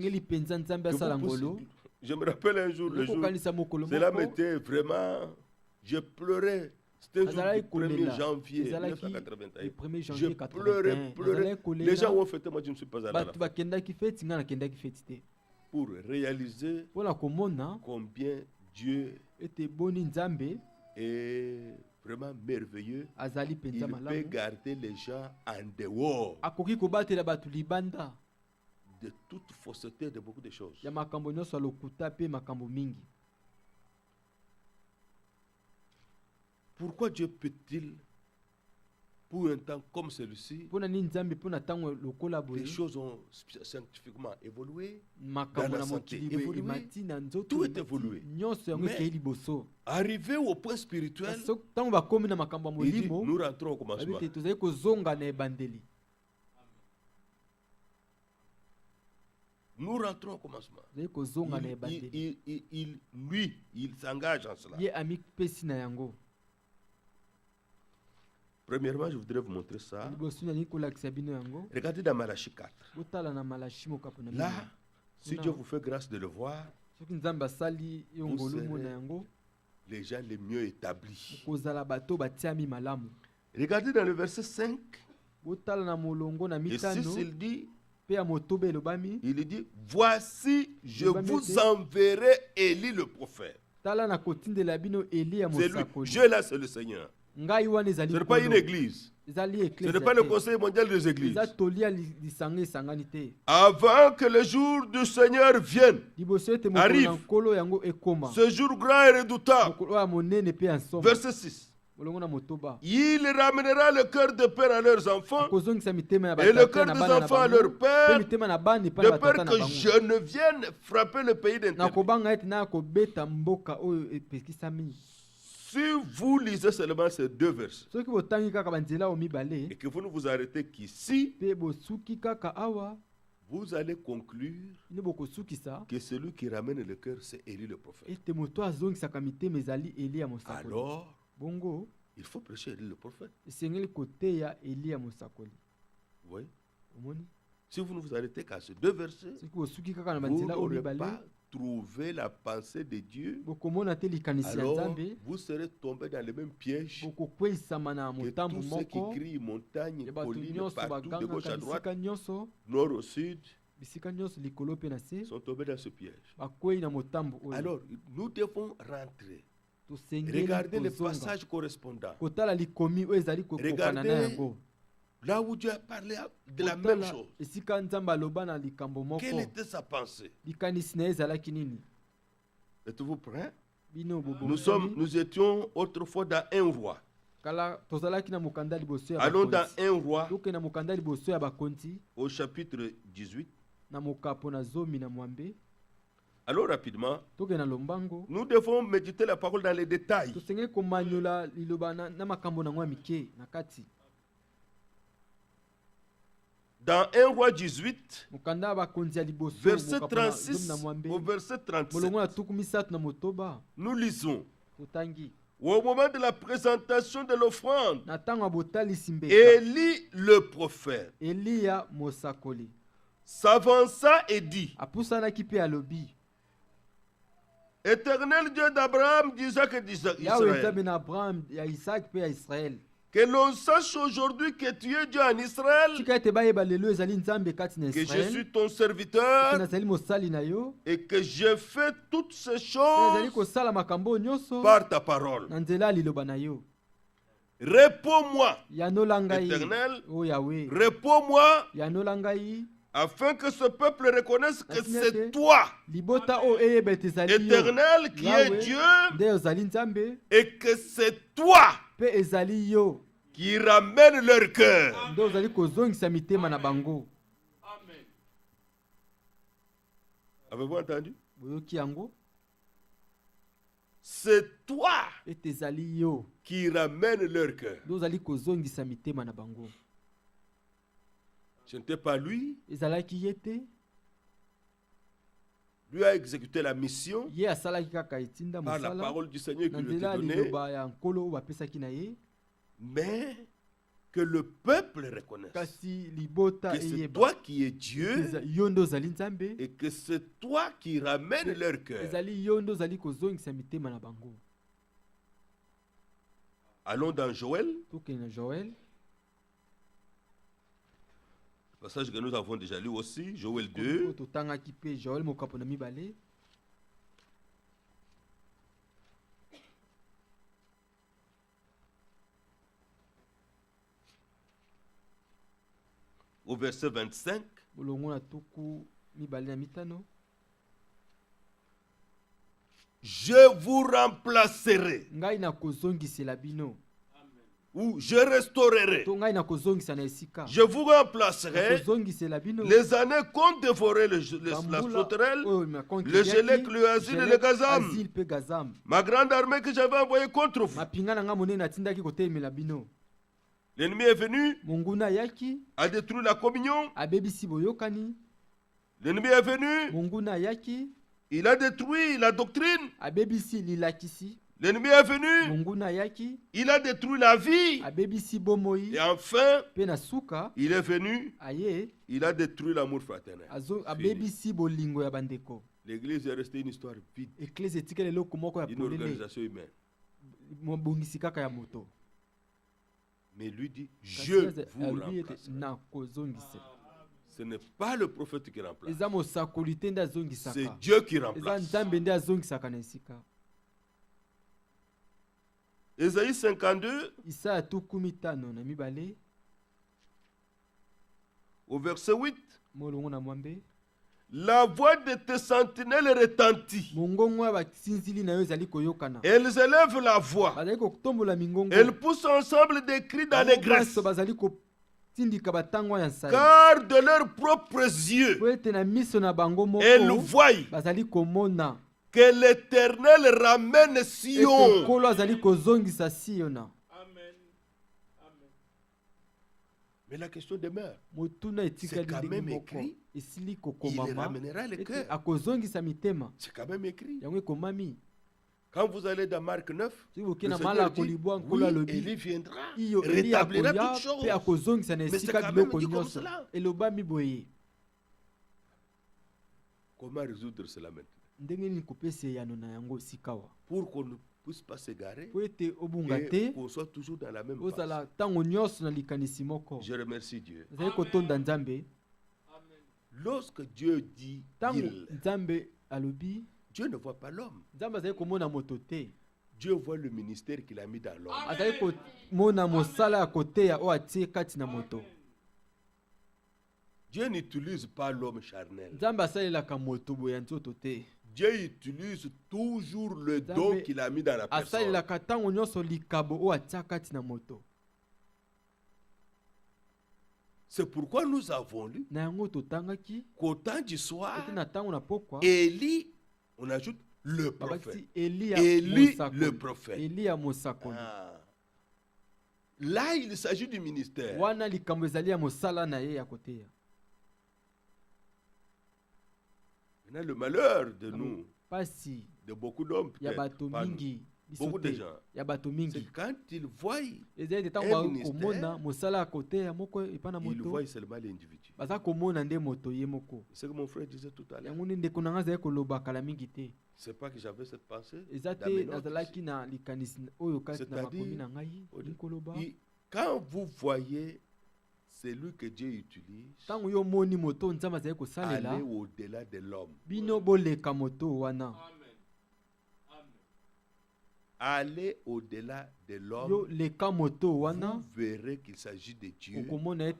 Je me rappelle un jour, cela m'était vraiment, je pleurais. C'était un jour du 1er janvier 1981. Je pleurais. Les gens ont fêté, moi je ne suis pas allé là. Pour réaliser combien Dieu est vraiment merveilleux. Il peut garder les gens en dehors de toute fausseté de beaucoup de choses. Pourquoi Dieu peut-il, pour un temps comme celui-ci, les choses ont scientifiquement évolué, dans la santé évolué, tout est évolué. Mais arrivé au point spirituel, il dit, nous rentrons au commencement. Nous rentrons au commencement. Il s'engage en cela. Premièrement, je voudrais vous montrer ça. Regardez dans Malachie 4. Là, si Dieu vous fait grâce de le voir, vous serez les gens les mieux établis. Regardez dans le verset 5. Et 6, il dit, voici, je vous enverrai Élie le prophète. C'est lui. Dieu là, c'est le Seigneur. Ce n'est pas une église. Ce n'est pas le conseil mondial des églises. Avant que le jour du Seigneur vienne, arrive, ce jour grand et redoutable. Verset 6. Il ramènera le cœur de père à leurs enfants et le cœur des enfants à leur père, de peur que je ne vienne frapper le pays d'interdit. Si vous lisez seulement ces deux versets et que vous ne vous arrêtez qu'ici, vous allez conclure que celui qui ramène le cœur, c'est Élie le prophète. Alors, il faut prêcher Élie le prophète. Oui. Si vous ne vous arrêtez qu'à ces deux versets, vous n'aurez pas trouvé la pensée de Dieu. Alors, vous serez tombé dans le même piège que tous ceux qui crient montagne, colline, partout, de gauche à droite, nord au sud, sont tombés dans ce piège. Alors, nous devons rentrer. Regardez les passages correspondants. Regardez là où Dieu a parlé de la même chose. Quelle était sa pensée? Êtes-vous prêts? Nous étions autrefois dans un roi. Allons dans un roi au chapitre 18. Alors rapidement, nous devons méditer la parole dans les détails. Dans 1 roi 18, verset 36 au verset 37, nous lisons. Au moment de la présentation de l'offrande, Élie le prophète s'avança et dit, Éternel Dieu d'Abraham, d'Isaac et d'Israël, que l'on sache aujourd'hui que tu es Dieu en Israël, que je suis ton serviteur et que je fais toutes ces choses par ta parole. Réponds-moi, Éternel, réponds-moi, afin que ce peuple reconnaisse que c'est toi, Éternel, qui est Dieu, et que c'est toi qui ramène leur cœur. Avez-vous entendu? C'est toi qui ramène leur cœur. Ce n'était pas lui. Lui a exécuté la mission par la parole du Seigneur qui lui était donnée. Mais que le peuple reconnaisse que c'est toi qui es Dieu et que c'est toi qui ramène leur cœur. Allons dans Joël. Passage que nous avons déjà lu aussi, Joël 2. au verset 25. Je vous remplacerai. Ou je restaurerai. Je vous remplacerai les années qu'ont dévoré la sauterelle, le gelec, le asile et le gazam. Ma grande armée que j'avais envoyée contre vous. L'ennemi est venu, a détruit la communion. L'ennemi est venu, il a détruit la doctrine. L'ennemi est venu, il a détruit la vie. Et enfin, il est venu, il a détruit l'amour fraternel. L'église est restée une histoire vide, une organisation humaine. Mais lui dit, je vous remplace. Ce n'est pas le prophète qui remplace. C'est Dieu qui remplace. Ésaïe 52, au verset 8. La voix de tes sentinelles retentit. Elles élèvent la voix. Elles poussent ensemble des cris d'allégresse. Car de leurs propres yeux, elles voient que l'Éternel ramène Sion. Mais la question demeure. C'est quand même écrit. Il ramènera le cœur. C'est quand même écrit. Quand vous allez dans Marc 9, le Seigneur dit, oui, Élie viendra, rétablira toutes choses. Mais c'est quand même dit comme cela. Comment résoudre cela maintenant? Pour qu'on ne puisse pas s'égarer et qu'on soit toujours dans la même passe. Je remercie Dieu. Lorsque Dieu dit il, Dieu ne voit pas l'homme. Dieu voit le ministère qu'il a mis dans l'homme. Dieu n'utilise pas l'homme charnel. Dieu utilise toujours le don qu'il a mis dans la personne. C'est pourquoi nous avons lu qu'au temps du soir, Élie, on ajoute le prophète. Élie le prophète. Ah. Là, il s'agit du ministère. Maintenant, le malheur de nous, de beaucoup d'hommes, beaucoup de gens, c'est quand ils voient un ministère, ils voient seulement l'individu. C'est ce que mon frère disait tout à l'heure. C'est pas que j'avais cette pensée. C'est-à-dire, quand vous voyez celui que Dieu utilise, allez au-delà de l'homme. Allez au-delà de l'homme. Vous verrez qu'il s'agit de Dieu. Vous verrez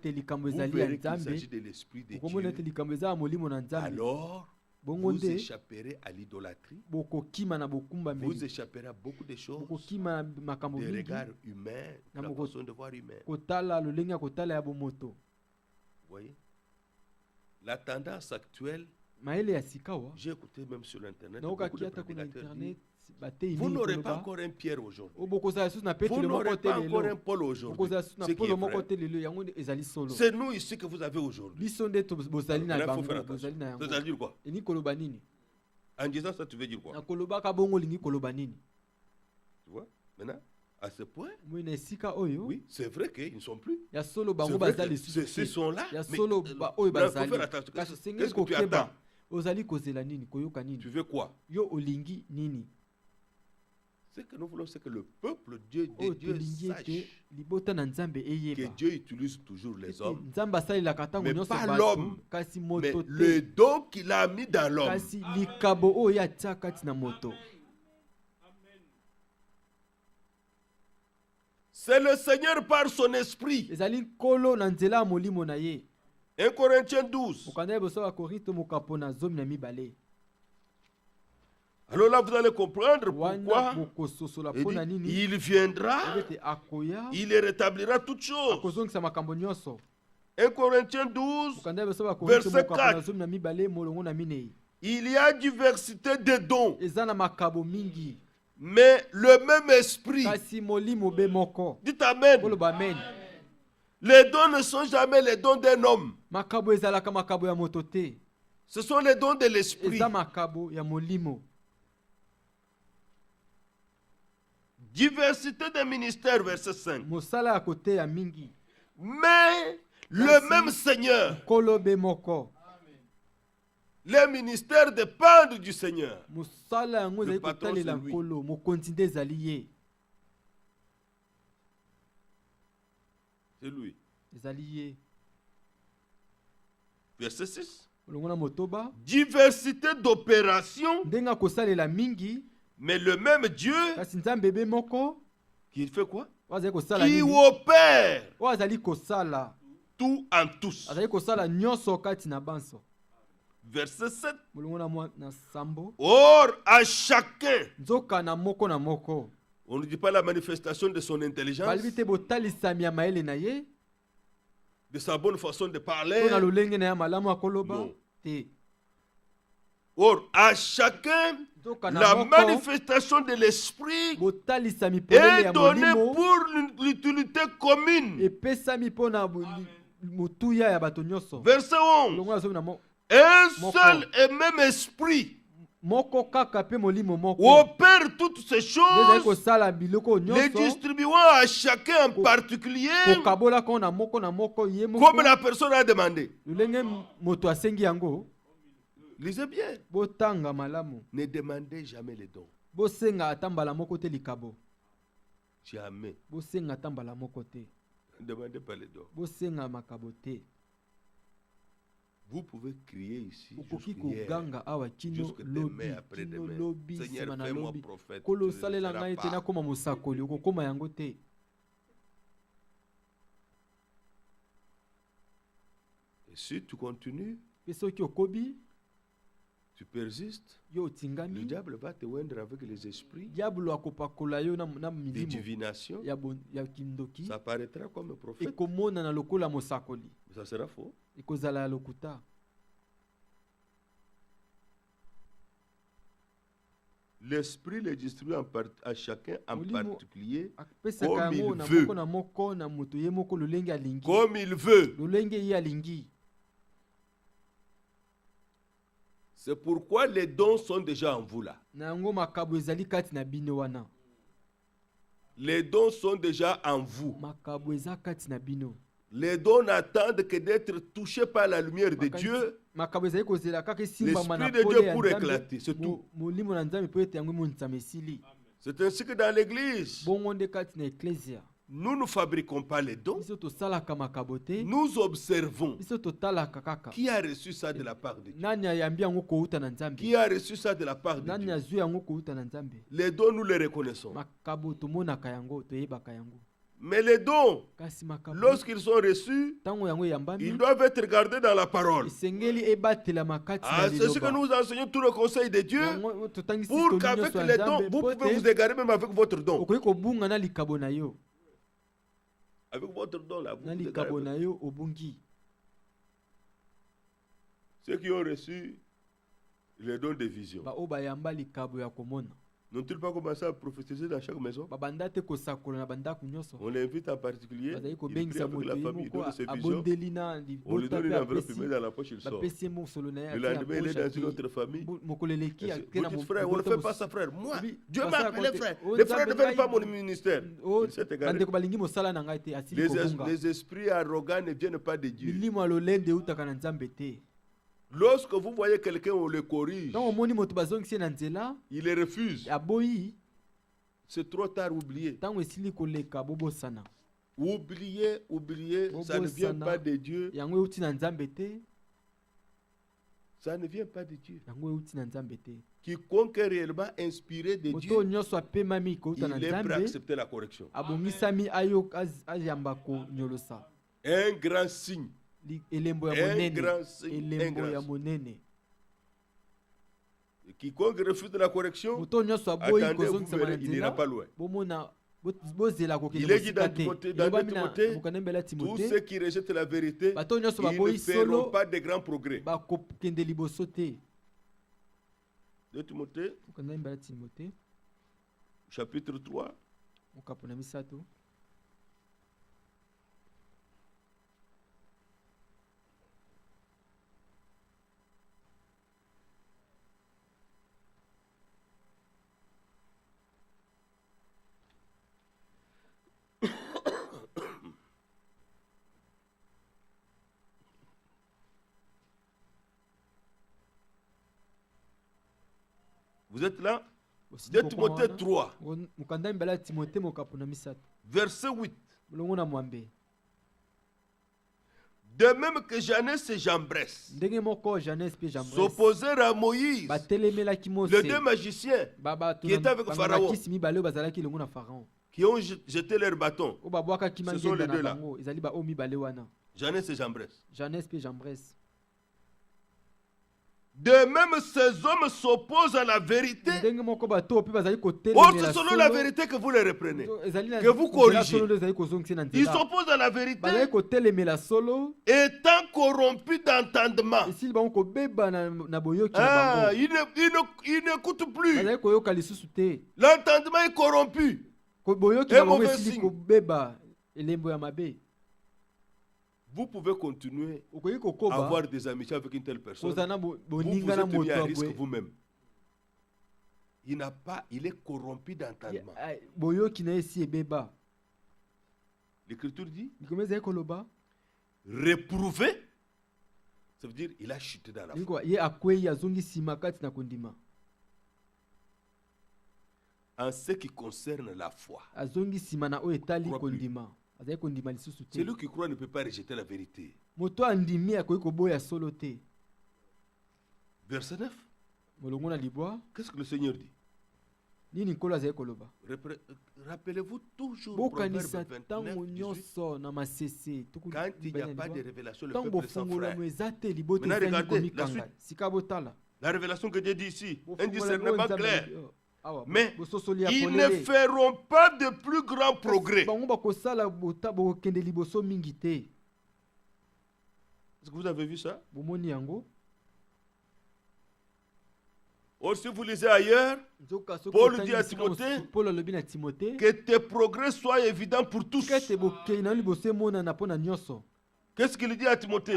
qu'il s'agit de l'Esprit de Dieu. Alors, vous échapperez à l'idolâtrie. Vous échapperez à beaucoup de choses. Des regards humains, de la façon de voir humaine. Vous voyez? La tendance actuelle, j'ai écouté même sur Internet, beaucoup de prédicateurs disent, vous n'aurez pas encore un Pierre aujourd'hui. Vous n'aurez pas encore un Paul aujourd'hui. C'est nous ici que vous avez aujourd'hui. Il faut faire attention. C'est-à-dire quoi? En disant ça, tu veux dire quoi? Tu vois? Maintenant, à ce point, oui, c'est vrai qu'ils ne sont plus. C'est vrai que ceux sont là. Mais il faut faire attention. Qu'est-ce que tu attends? Tu veux quoi? Ce que nous voulons, c'est que le peuple de Dieu sache que Dieu utilise toujours les hommes, mais pas l'homme, mais le don qu'il a mis dans l'homme. C'est le Seigneur par son esprit 1 Corinthiens 12. Alors là, vous allez comprendre pourquoi il viendra, il rétablira toutes choses. 1 Corinthiens 12, verset 4. Il y a diversité de dons, mais le même esprit. Dites Amen. Les dons ne sont jamais les dons d'un homme. Ce sont les dons de l'esprit. Diversité des ministères, verset 5. Mais le même Seigneur. Les ministères dépendent du Seigneur. Le patron, c'est lui. C'est lui. Verset 6. Diversité d'opérations. Mais le même Dieu qui fait quoi? Qui opère tout en tous. Verset 7. Or, à chacun, on ne dit pas la manifestation de son intelligence, de sa bonne façon de parler. Non. Or, à chacun, la manifestation de l'esprit est donnée pour l'utilité commune. Verset 11. Un seul et même esprit opère toutes ces choses, les distribuant à chacun en particulier comme la personne a demandé. Lisez bien. Ne demandez jamais les dons. Jamais. Ne demandez pas les dons. Vous pouvez crier ici jusqu'hier, jusque demain, après-demain. Seigneur, fais-moi prophète. Tu ne le feras pas. Et si tu continues, tu persistes, le diable va te oindre avec les esprits de divination. Ça paraîtra comme un prophète. Ça sera faux. L'esprit les distribue à chacun en particulier comme il veut. Comme il veut. C'est pourquoi les dons sont déjà en vous là. Les dons sont déjà en vous. Les dons n'attendent que d'être touchés par la lumière de Dieu, l'Esprit de Dieu pour éclater, c'est tout. C'est ainsi que dans l'église, nous ne fabriquons pas les dons, nous observons. Qui a reçu ça de la part de Dieu? Qui a reçu ça de la part de Dieu? Les dons, nous les reconnaissons. Mais les dons, lorsqu'ils sont reçus, ils doivent être gardés dans la parole. C'est ce que nous enseignons tout le conseil de Dieu, pour qu'avec les dons, vous pouvez vous égarer même avec votre don. Avec votre don là, vous vous égarez. Ceux qui ont reçu les dons de vision, n'ont-ils pas commencé à prophétiser dans chaque maison? On l'invite en particulier, il prie avec la famille, il donne ses visions, on lui donne une enveloppe, il met dans la poche, il sort. Le lendemain, il est dans une autre famille. Vous dites, frère, on ne fait pas ça, frère. Moi, Dieu m'a appelé frère. Les frères ne veulent pas mon ministère. Il s'est égaré. Les esprits arrogants ne viennent pas de Dieu. Lorsque vous voyez quelqu'un, on le corrige, il refuse. C'est trop tard, oubliez. Oubliez, ça ne vient pas de Dieu. Ça ne vient pas de Dieu. Quiconque est réellement inspiré de Dieu, il est prêt à accepter la correction. Un grand signe Un grand signe, un grand signe. Et quiconque refuse de la correction, attendez, vous verrez, il n'ira pas loin. Il est dit dans Timothée, tous ceux qui rejettent la vérité, ils ne feront pas de grands progrès. 2 Timothée, chapitre 3. Vous êtes là? 2 Timothée 3, verset 8. De même que Janès et Jambres s'opposèrent à Moïse, les 2 magiciens qui étaient avec Pharaon, qui ont jeté leur bâton. Ce sont les 2 là. Janès et Jambres. De même, ces hommes s'opposent à la vérité. Or, c'est selon la vérité que vous les reprenez, que vous corrigez. Ils s'opposent à la vérité, étant corrompus d'entendement. Ils n'écoutent plus. L'entendement est corrompu. Un mauvais signe. Vous pouvez continuer à avoir des amitiés avec une telle personne. Vous êtes mis à risque vous-même. Il est corrompu d'entendement. L'Écriture dit réprouvé, ça veut dire il a chuté dans la foi. En ce qui concerne la foi, celui qui croit ne peut pas rejeter la vérité. Verset 9. Qu'est-ce que le Seigneur dit? Rappelez-vous toujours Proverbe 29, 18. Quand il n'y a pas de révélation, le peuple est sans frère. Maintenant regardez la suite. La révélation que Dieu dit ici, un discernement clair. Mais ils ne feront pas de plus grands progrès. Est-ce que vous avez vu ça? Or, si vous lisez ailleurs, Paul dit à Timothée que tes progrès soient évidents pour tous. Qu'est-ce qu'il dit à Timothée?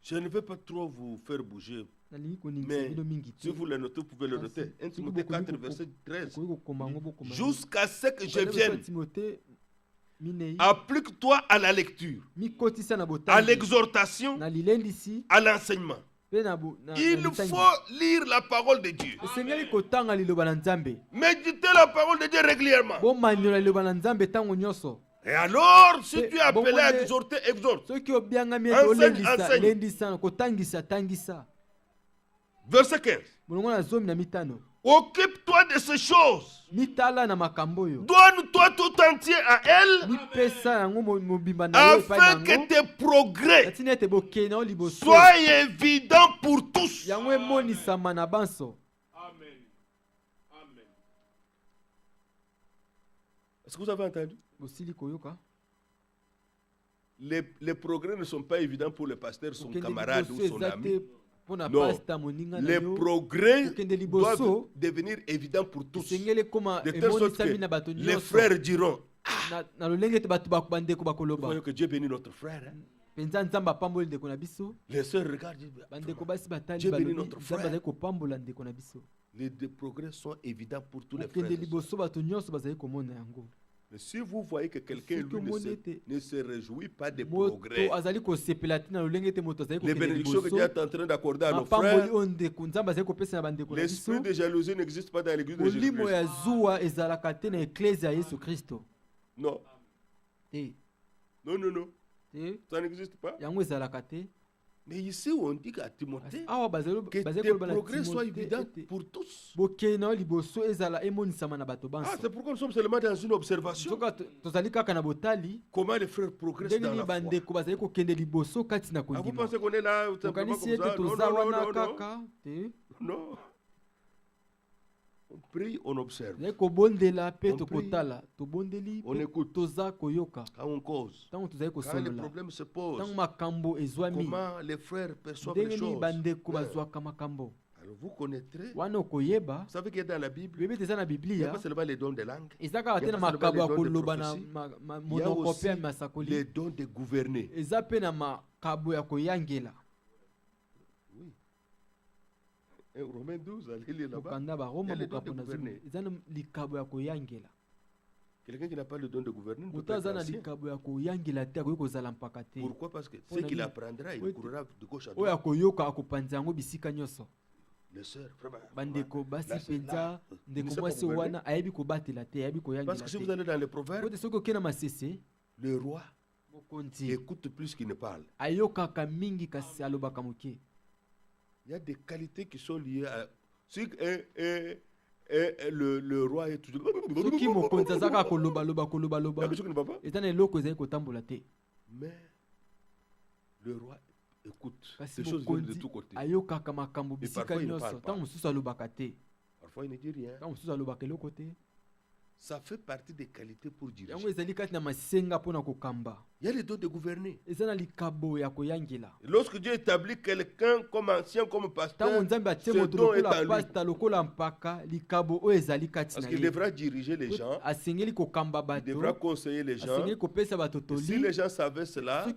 Je ne vais pas trop vous faire bouger. Mais si vous le notez, vous pouvez le noter. 1 Timothée 4, verset 13. Jusqu'à ce que je vienne, applique-toi à la lecture, à l'exhortation, à l'enseignement. Il faut lire la parole de Dieu. Méditer la parole de Dieu régulièrement. Et alors, si tu es appelé à exhorter, exhorte. Enseigne, enseigne. Verset 15. Occupe-toi de ces choses. Donne-toi tout entier à elle, afin que tes progrès soient évidents pour tous. Amen. Est-ce que vous avez entendu? Les progrès ne sont pas évidents pour le pasteur, son camarade ou son ami. Non, les progrès doivent devenir évidents pour tous. De telle sorte que les frères diront, voyons que Dieu bénit notre frère. Les sœurs regardent, Dieu bénit notre frère. Les progrès sont évidents pour tous les frères. Mais si vous voyez que quelqu'un ne se réjouit pas des progrès, les bénédictions que Dieu est en train d'accorder à nos frères, l'esprit de jalousie n'existe pas dans l'église de Jésus-Christ. Non. Non. Ça n'existe pas. Mais ici, on dit qu'à Timothée, que tes progrès soient évidents pour tous. Ah, c'est pourquoi nous sommes seulement dans une observation. Comment les frères progressent dans la foi. Ah, vous pensez qu'on est là simplement comme ça? Non. On prie, on observe. On prie, on écoute. Quand on cause, quand les problèmes se posent, comment les frères perçoivent les choses. Alors vous connaîtrez, vous savez qu'il y a dans la Bible, il n'y a pas seulement les dons de langue, il y a pas seulement les dons de prophétie, il y a aussi les dons de gouverner. Oui. Et Romains 12, allez lire là-bas. Il y a le don de gouverner. Quelqu'un qui n'a pas le don de gouverner ne peut pas être ancien. Pourquoi? Parce que ce qu'il apprendra, il courra de gauche à droite. Les sœurs, parce que si vous allez dans les proverbes, le roi écoute plus qu'il ne parle. Il y a des qualités qui sont liées à... Si le roi est toujours... Mais le roi écoute. Ces choses viennent de tous côtés. Mais parfois il ne parle pas. Parfois il ne dit rien. Ça fait partie des qualités pour diriger. Il y a les dons de gouverner. Lorsque Dieu établit quelqu'un comme ancien, comme pasteur, ce don est à lui. Parce qu'il devra diriger les gens. Il devra conseiller les gens. Et si les gens savaient cela, ils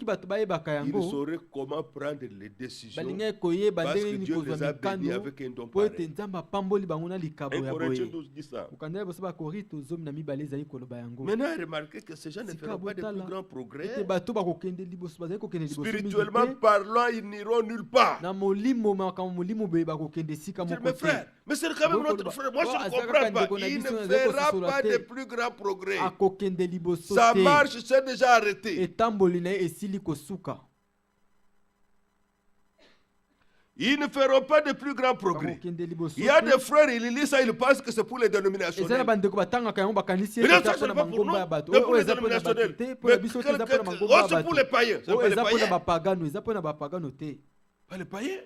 sauraient comment prendre les décisions. Parce que Dieu les a bénis avec un don pareil. 1 Corinthiens 12 dit ça. Maintenant, remarquez que ces gens ne feront pas de plus grands progrès. Spirituellement parlant, ils n'iront nulle part. Mes frères, mais c'est quand même notre frère. Moi, je ne comprends pas. Il ne fera pas de plus grands progrès. Sa marche s'est déjà arrêtée. Ils ne feront pas de plus grands progrès. Il y a des frères, ils lisent ça, ils pensent que c'est pour les dénominations. Mais ça, ce n'est pas pour nous. C'est pour les dénominationnels. C'est pour les païens. C'est pas les païens. Pas les païens.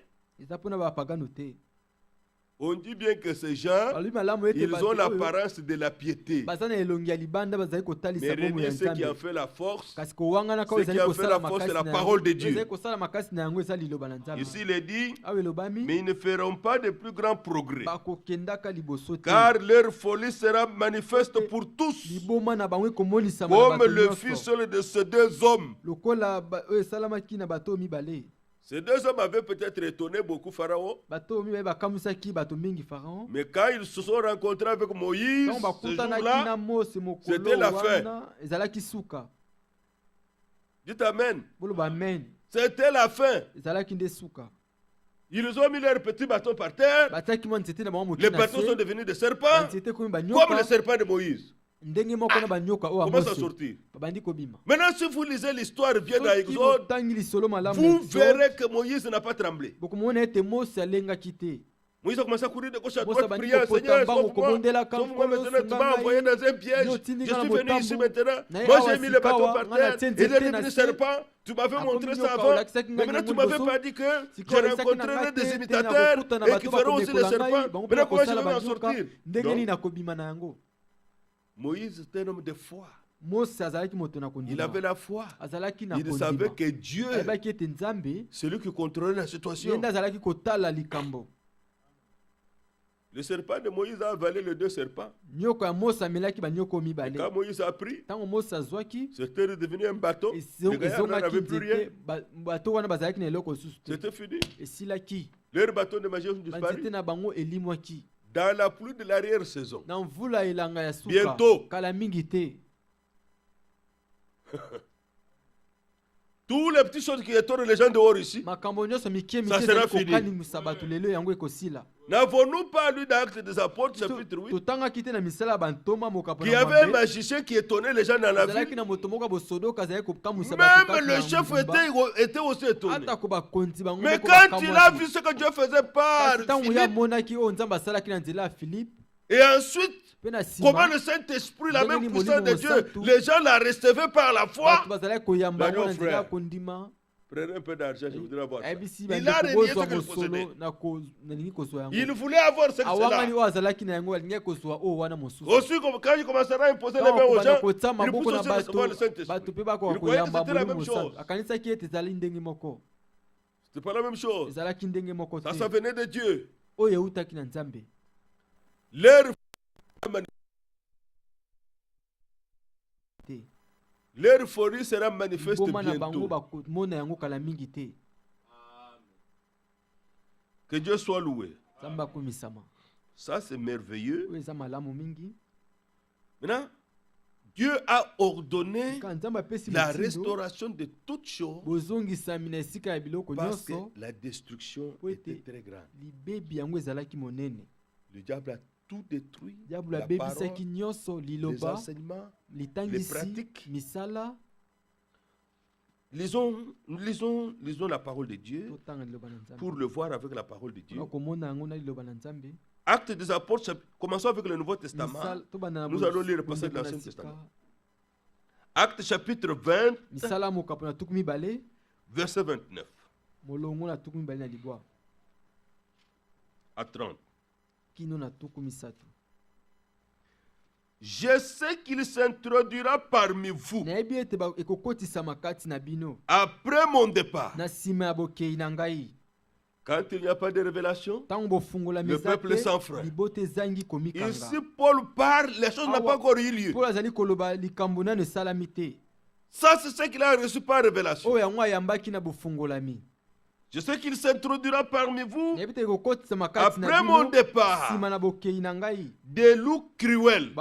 On dit bien que ces gens, ils ont l'apparence de la piété. Mais rien, ce qui en fait la force, c'est la parole de Dieu. Ici, il est dit, mais ils ne feront pas de plus grands progrès, car leur folie sera manifeste pour tous, comme le fut celui de ces deux hommes. Ces deux hommes avaient peut-être étonné beaucoup Pharaon. Mais quand ils se sont rencontrés avec Moïse, ce jour-là, c'était la fin. Dites Amen. C'était la fin. Ils ont mis leurs petits bâtons par terre. Les bâtons sont devenus des serpents, comme les serpents de Moïse. Comment s'en sortir? Maintenant, si vous lisez l'histoire bien dans Exode, vous verrez que Moïse n'a pas tremblé. Moïse a commencé à courir de gauche à droite, prier, Seigneur, sauve-moi maintenant, tu m'as envoyé dans un piège. Je suis venu ici maintenant. Moi, j'ai mis le bâton par terre. Il est devenu serpent. Tu m'avais montré ça avant. Mais maintenant, tu ne m'avais pas dit que je rencontrerai des imitateurs et qui feront aussi les serpents. Maintenant, comment je vais m'en sortir? Non. Moïse était un homme de foi. Il avait la foi. Il savait que Dieu, c'est lui qui contrôlait la situation. Le serpent de Moïse a avalé les deux serpents. Et quand Moïse a pris, c'était devenu un bateau. Les gars n'avaient plus rien. C'était fini. Leurs bateaux de magie ont disparu. Dans la pluie de l'arrière-saison. Bientôt. Tous les petites choses qui étonnent les gens dehors ici, ça sera fini. N'avons-nous pas lu dans Actes des Apôtres, chapitre 8, qu'il y avait un magicien qui étonnait les gens dans la ville? Même le chef était aussi étonné. Mais quand il a vu ce que Dieu faisait par Philippe, et ensuite, comment le Saint-Esprit, la même puissance de Dieu, les gens la recevaient par la foi. L'agneau frère, prenez un peu d'argent, je voudrais avoir ça. Il a renié ce qu'il possédait. Il voulait avoir ce que cela. Aussi, quand il commencera à imposer les mains aux gens, il pousse aussi recevoir le Saint-Esprit. Il croyait que c'était la même chose. C'était pas la même chose. Ça venait de Dieu. Leur euphorie sera manifeste bientôt. Que Dieu soit loué. Ça, c'est merveilleux. Maintenant, Dieu a ordonné la restauration de toutes choses parce que la destruction était très grande. Le diable a tout détruit, la parole, les enseignements, les pratiques. Lisons la parole de Dieu pour le voir avec la parole de Dieu. Actes des Apôtres, commençons avec le Nouveau Testament. Nous allons lire le passage de l'Ancien Testament. Actes chapitre 20, verset 29 à 30. Je sais qu'il s'introduira parmi vous après mon départ. Quand il n'y a pas de révélation, le peuple s'enfreint. Ici, Paul parle, les choses n'ont pas encore eu lieu. Ça, c'est ce qu'il a reçu par révélation. Je sais qu'il s'introduira parmi vous après mon départ des loups cruels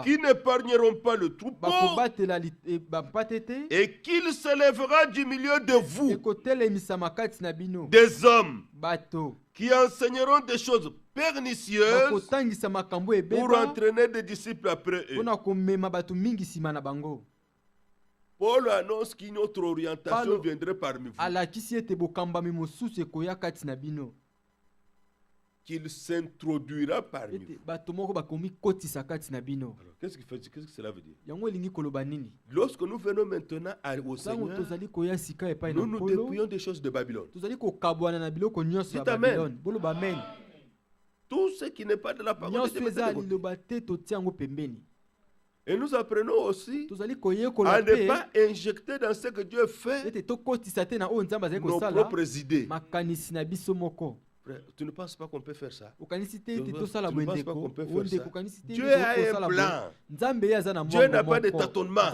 qui n'épargneront pas le troupeau et qu'il s'élèvera du milieu de vous des hommes qui enseigneront des choses pernicieuses pour entraîner des disciples après eux. Paul annonce qu'une autre orientation viendrait parmi vous. Qu'il s'introduira parmi vous. Alors, qu'est-ce que cela veut dire? Lorsque nous venons maintenant au Seigneur, nous nous dépouillons des choses de Babylone. Dites Amen. Tout ce qui n'est pas de la parole de Dieu. Et nous apprenons aussi à ne pas injecter dans ce que Dieu fait nos propres idées. Tu ne penses pas qu'on peut faire ça? Tu ne penses pas qu'on peut faire ça? Dieu a un plan. Dieu n'a pas de tâtonnement.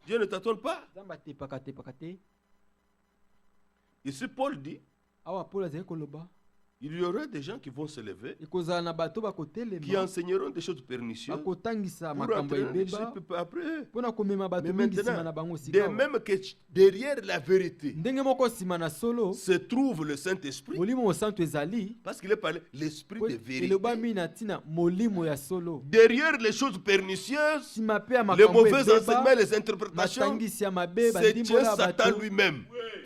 Dieu ne tâtonne pas. Ici, Paul dit, il y aura des gens qui vont se lever, qui enseigneront des choses pernicieuses pour entraîner les disciples après eux. Mais maintenant, de même que derrière la vérité se trouve le Saint-Esprit, parce qu'il est parlé l'Esprit de vérité. Derrière les choses pernicieuses, les mauvais enseignements, les interprétations, c'est Dieu Satan lui-même.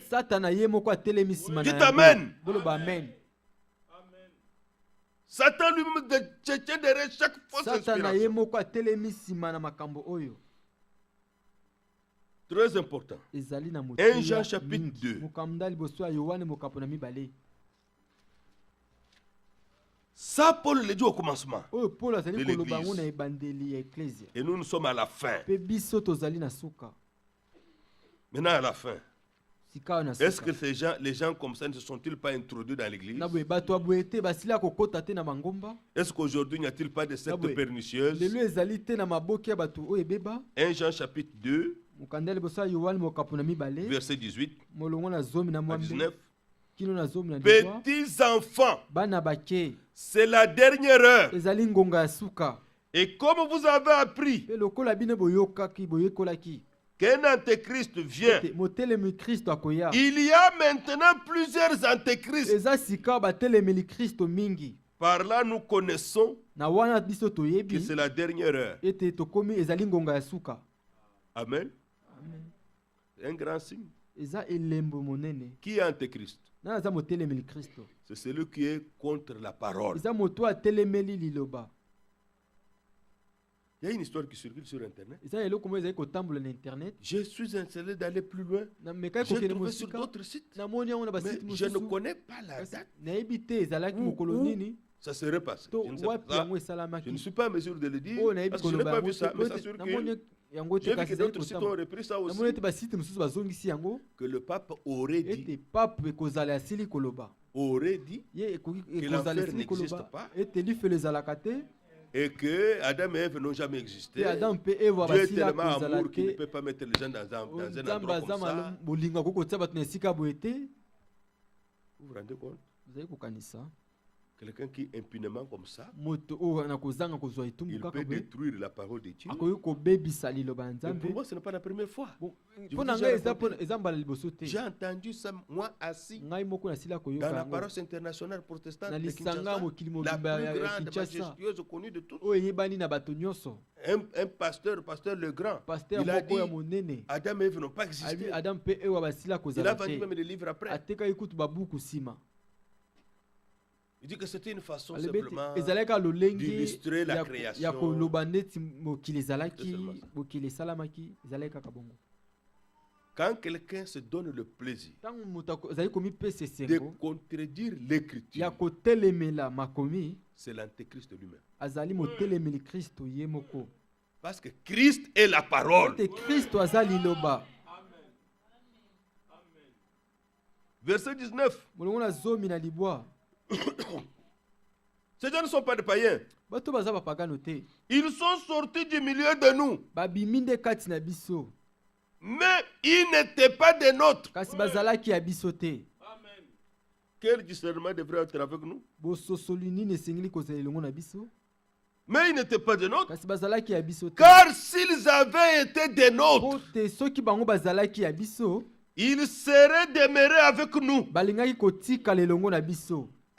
Dites Amen. Satan lui-même tient derrière chaque fausse inspiration. Très important. 1 Jean chapitre 2. Ça, Paul le dit au commencement de l'Église. Et nous sommes à la fin. Maintenant à la fin. Est-ce que les gens comme ça ne se sont-ils pas introduits dans l'église? Est-ce qu'aujourd'hui n'y a-t-il pas de sectes pernicieuses? 1 Jean chapitre 2, verset 18 à 19. Petits enfants, c'est la dernière heure. Et comme vous avez appris qu'un antéchrist vient, il y a maintenant plusieurs antéchrists. Par là, nous connaissons que c'est la dernière heure. Amen. Un grand signe. Qui est antéchrist? C'est celui qui est contre la parole. Il y a une histoire qui circule sur Internet. Je suis installé d'aller plus loin. J'ai trouvé sur d'autres sites. Mais je ne connais pas la date. Ça serait passé. Je ne suis pas en mesure de le dire parce que je n'ai pas vu ça. Mais ça circule. J'ai vu que d'autres sites ont repris ça aussi. Que le pape aurait dit que l'enfer n'existe pas. Et que Adam et Ève n'ont jamais existé. Dieu est tellement amour qu'il ne peut pas mettre les gens dans un endroit comme ça. Vous vous rendez compte? Quelqu'un qui est impunément comme ça, il peut détruire la parole de Dieu. Mais pour moi, ce n'est pas la première fois. J'ai entendu ça, moi, assis dans la paroisse internationale protestante de Kinshasa, la plus grande, majestueuse, connue de tous. Un pasteur le Grand, il a dit Adam et Ève n'ont pas existé. Il a vendu même des livres après. Il dit que c'était une façon simplement d'illustrer la création. Quand quelqu'un se donne le plaisir de contredire l'écriture, c'est l'antéchrist lui-même. Parce que Christ est la parole. Verset 19. Ces gens ne sont pas des païens. Ils sont sortis du milieu de nous. Mais ils n'étaient pas des nôtres. Quel discernement devrait être avec nous? Mais ils n'étaient pas des nôtres. Car s'ils avaient été des nôtres, ils seraient demeurés avec nous.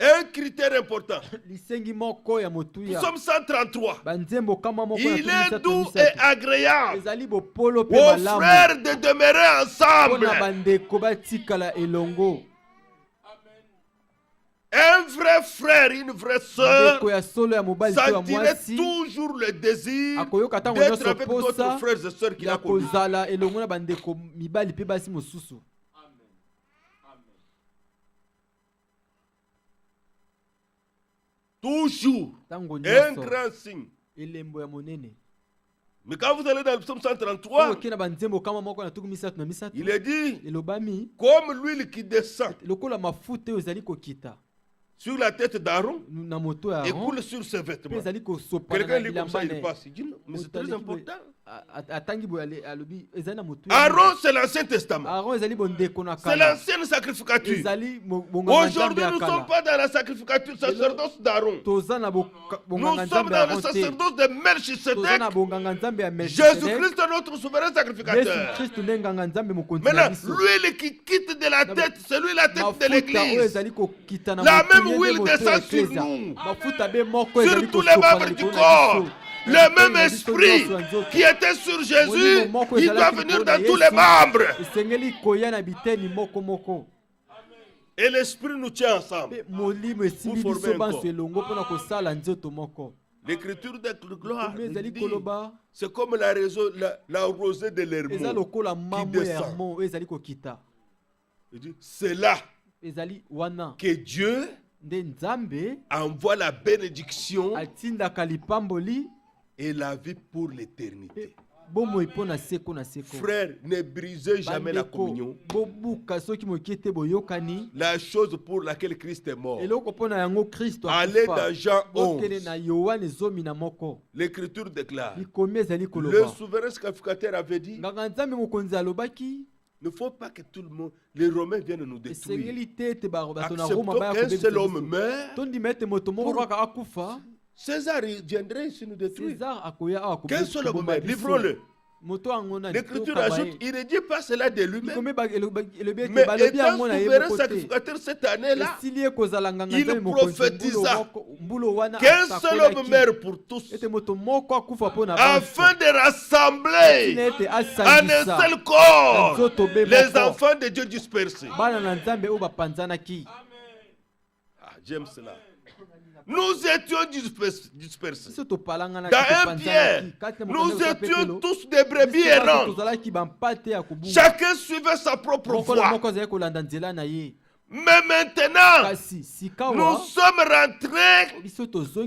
Un critère important. Nous sommes 133. Il est doux et agréable aux frères de demeurer ensemble. Un vrai frère, une vraie sœur sentirait toujours le désir d'être avec d'autres frères et sœurs qu'il a connus. Toujours un grand signe. Mais quand vous allez dans le psaume 133, il est dit comme l'huile qui descend sur la tête d'Aaron et coule sur ses vêtements. Quelqu'un lit comme ça, il passe. Il dit non, mais c'est très important. Aaron, c'est l'Ancien Testament. C'est l'ancienne sacrificature. Aujourd'hui, nous ne sommes pas dans la sacrificature sacerdoce d'Aaron. Nous sommes dans le sacerdoce de Melchisedec. Jésus-Christ est notre souverain sacrificateur. Maintenant, l'huile qui quitte de la tête, c'est lui la tête de l'église. La même huile descend sur nous, sur tous les membres du corps. Le même esprit qui était sur Jésus, il doit venir dans tous les membres. Et l'esprit nous tient ensemble pour former un corps. L'écriture de gloire dit, c'est comme la rosée de l'hermon qui descend. C'est là que Dieu envoie la bénédiction et la vie pour l'éternité. Frère, ne brisez jamais la communion. La chose pour laquelle Christ est mort. Allez dans Jean 11. L'écriture déclare. Le souverain sacrificateur avait dit, il ne faut pas que tout le monde, les Romains viennent nous détruire. Acceptons qu'un seul homme meurt pour César viendrait ici nous détruire. Quels sont les moments? Livrons-le. L'Écriture ajoute, il ne dit pas cela de lui-même. Mais étant souverain sacrificateur cette année-là, il prophétisa qu'un seul homme meurt pour tous, afin de rassembler en un seul corps les enfants de Dieu dispersés. J'aime cela. Nous étions dispersés. Dans un Pierre, nous étions tous des brebis errantes. Chacun suivait sa propre voie. Mais maintenant, nous sommes rentrés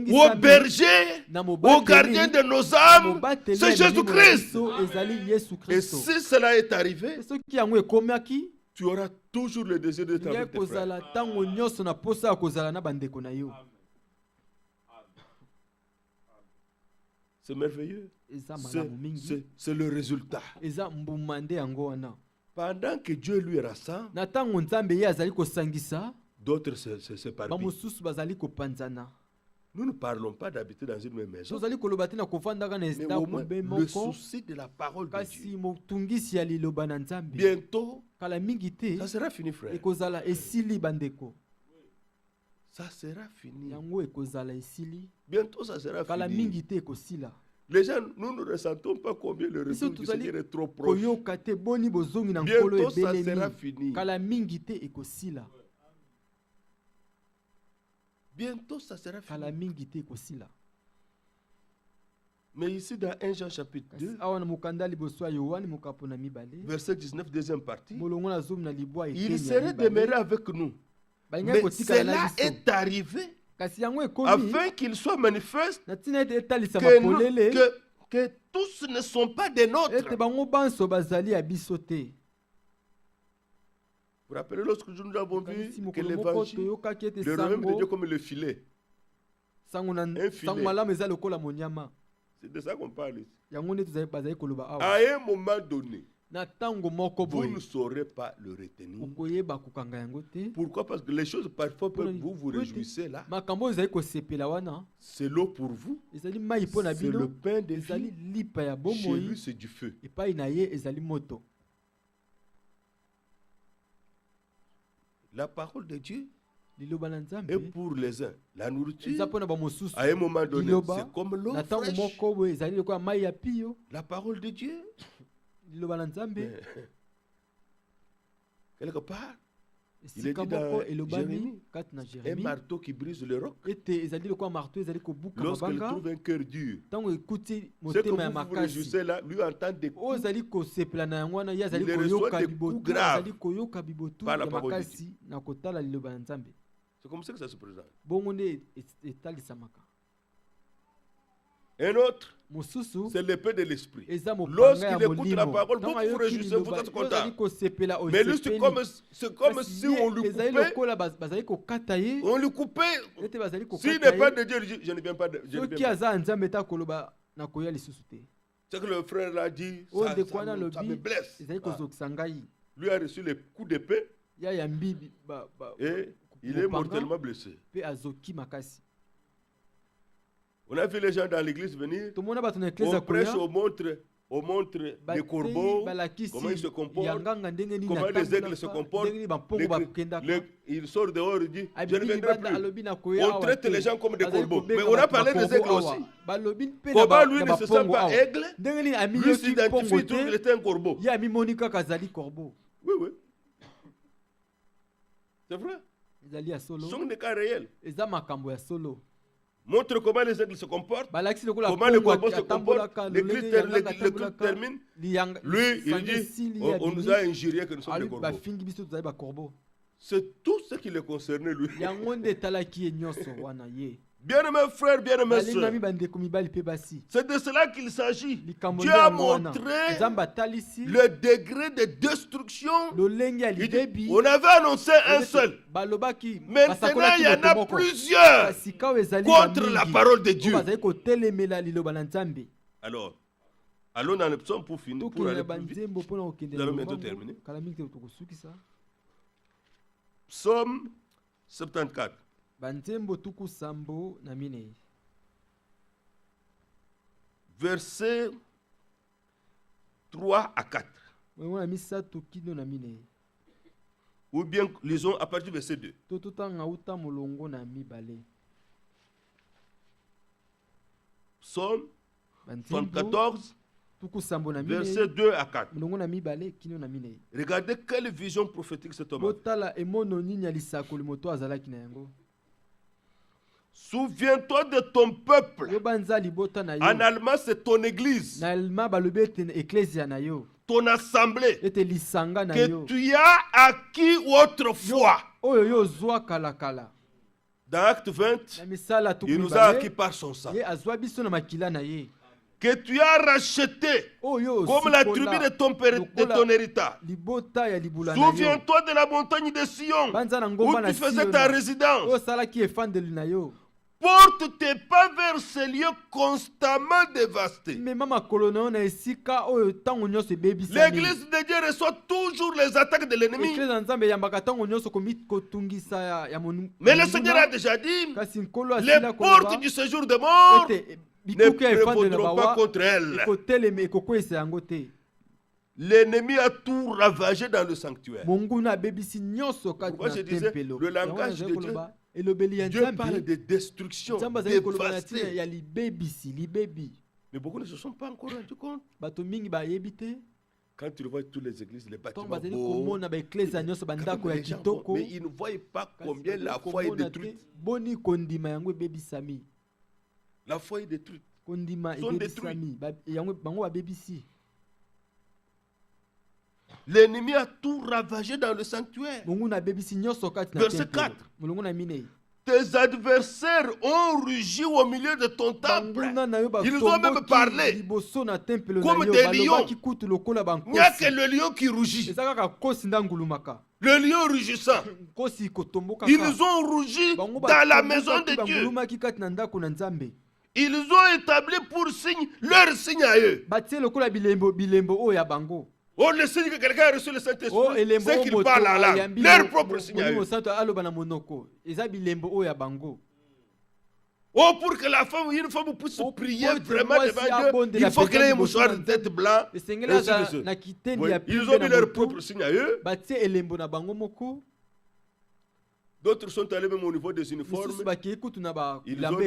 au berger, au gardien de nos âmes, c'est Jésus-Christ. Et si cela est arrivé, tu auras toujours le désir de t'avoir tes frères. C'est merveilleux. C'est le résultat. Pendant que Dieu lui rassemble, d'autres se séparent. Nous ne parlons pas d'habiter dans une même maison, mais au moins le souci de la parole de Dieu. Bientôt, ça sera fini, frère. Ça sera fini. Bientôt, ça sera fini. Les gens, nous ne ressentons pas combien le retour du Seigneur est trop proche. Bientôt, ça sera fini. Bientôt, ça sera fini. Mais ici, dans 1 Jean chapitre 2, verset 19, deuxième partie, il serait demeuré avec nous. Mais cela est arrivé afin qu'il soit manifeste que tous ne sont pas des nôtres. Vous vous rappelez lorsque nous avons vu que l'évangile, le royaume de Dieu comme le filet. Un filet. C'est de ça qu'on parle ici. À un moment donné, vous ne saurez pas le retenir. Pourquoi? Parce que les choses parfois peuvent vous réjouissez là. C'est l'eau pour vous. C'est le pain de vie. Chez lui, c'est du feu. La parole de Dieu est pour les uns la nourriture. À un moment donné, c'est comme l'eau fraîche. La parole de Dieu. Quelque part, il est dit dans Jérémie, un marteau qui brise le roc. Lorsqu'il trouve un cœur dur, ce que vous vous réjouissez là, lui entend des coups. Il reçoit des coups graves par la parole de Dieu. C'est comme ça que ça se présente. Un autre, c'est l'épée de l'esprit. Lorsqu'il écoute la parole, vous vous réjouissez, vous êtes content. Mais lui, c'est comme si on lui coupait. On lui coupait. S'il n'est pas de Dieu, il dit, je ne viens pas de Dieu. C'est que le frère l'a dit, ça me blesse. Lui a reçu les coups d'épée et il est mortellement blessé. On a vu les gens dans l'église venir, on prêche, on montre les corbeaux, comment ils se comportent, comment les aigles se comportent. Il sort dehors et dit, je ne viendrai plus. On traite les gens comme des corbeaux. Mais on a parlé des aigles aussi. Comment lui ne se sent pas aigle, lui s'identifie toujours qu'il était un corbeau. Oui, oui. C'est vrai. Ce sont des cas réels. Montre comment les aigles se comportent, comment les corbeaux se comportent. L'église termine. Lui, il dit, on nous a injurié que nous sommes des corbeaux. C'est tout ce qui le concernait, lui. Bien-aimés frères, bien-aimés sœurs, c'est de cela qu'il s'agit. Dieu a montré le degré de destruction. Il dit, on avait annoncé un seul. Maintenant, il y en a plusieurs contre la parole de Dieu. Alors, allons dans le psaume pour finir. Pour aller plus vite. Nous allons bientôt terminer. Psaume 74. Versets 3 à 4. Ou bien lisons à partir du verset 2. Psaume 74, verset 2 à 4. Regardez quelle vision prophétique cet homme a. Souviens-toi de ton peuple. En allemand, c'est ton église. Ton assemblée. Que tu as acquis autrefois. Dans Acte 20, il nous a acquis par son sang. Que tu as racheté comme la tribu de ton héritage. Souviens-toi de la montagne de Sion où tu faisais ta résidence. Porte tes pas vers ces lieux constamment dévastés. L'église de Dieu reçoit toujours les attaques de l'ennemi. Mais le Seigneur a déjà dit, les portes du séjour de mort ne prévaudront pas contre elle. L'ennemi a tout ravagé dans le sanctuaire. Pourquoi je disais, le langage de Dieu, Dieu parle de destruction, dévasté. Mais beaucoup ne se sont pas encore rendus compte. Quand tu vois toutes les églises, les bâtiments beaux, mais ils ne voient pas combien la foi est détruite. La foi est détruite. Sont détruits. L'ennemi a tout ravagé dans le sanctuaire. Verset 4. Tes adversaires ont rugi au milieu de ton temple. Ils ont même parlé comme des lions. Il n'y a que le lion qui rugit. Le lion rugissant. Ils ont rugi dans la maison de Dieu. Ils ont établi pour signe leur signe à eux. Oh, le signe que quelqu'un a reçu le Saint-Esprit, c'est qu'il parle en langue. Leur propre signe à eux. Oh, pour que la femme, une femme puisse prier vraiment devant Dieu, il faut qu'elle ait un mouchoir de tête blanc. Ils ont mis leur propre signe à eux. D'autres sont allés même au niveau des uniformes. Ils ont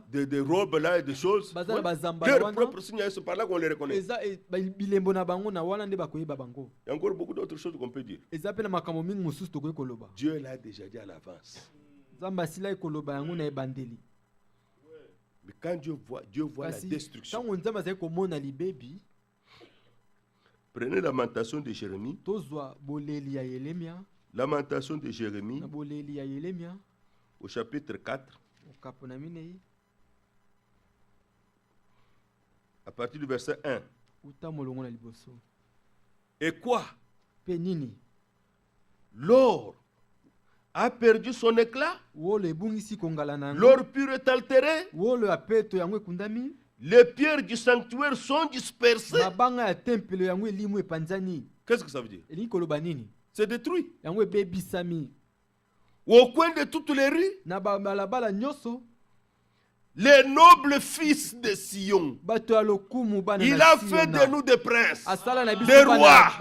des robes là et des choses. Leur propre signe, c'est par là qu'on les reconnaît. Il y a encore beaucoup d'autres choses qu'on peut dire. Dieu l'a déjà dit à l'avance. Mais quand Dieu voit la destruction, prenez Lamentation de Jérémie. Lamentation de Jérémie au chapitre 4. À partir du verset 1. Et quoi? L'or a perdu son éclat. L'or pur est altéré. Les pierres du sanctuaire sont dispersées. Qu'est-ce que ça veut dire? C'est détruit. Au coin de toutes les rues, les nobles fils de Sion, il a fait de nous des princes, des rois.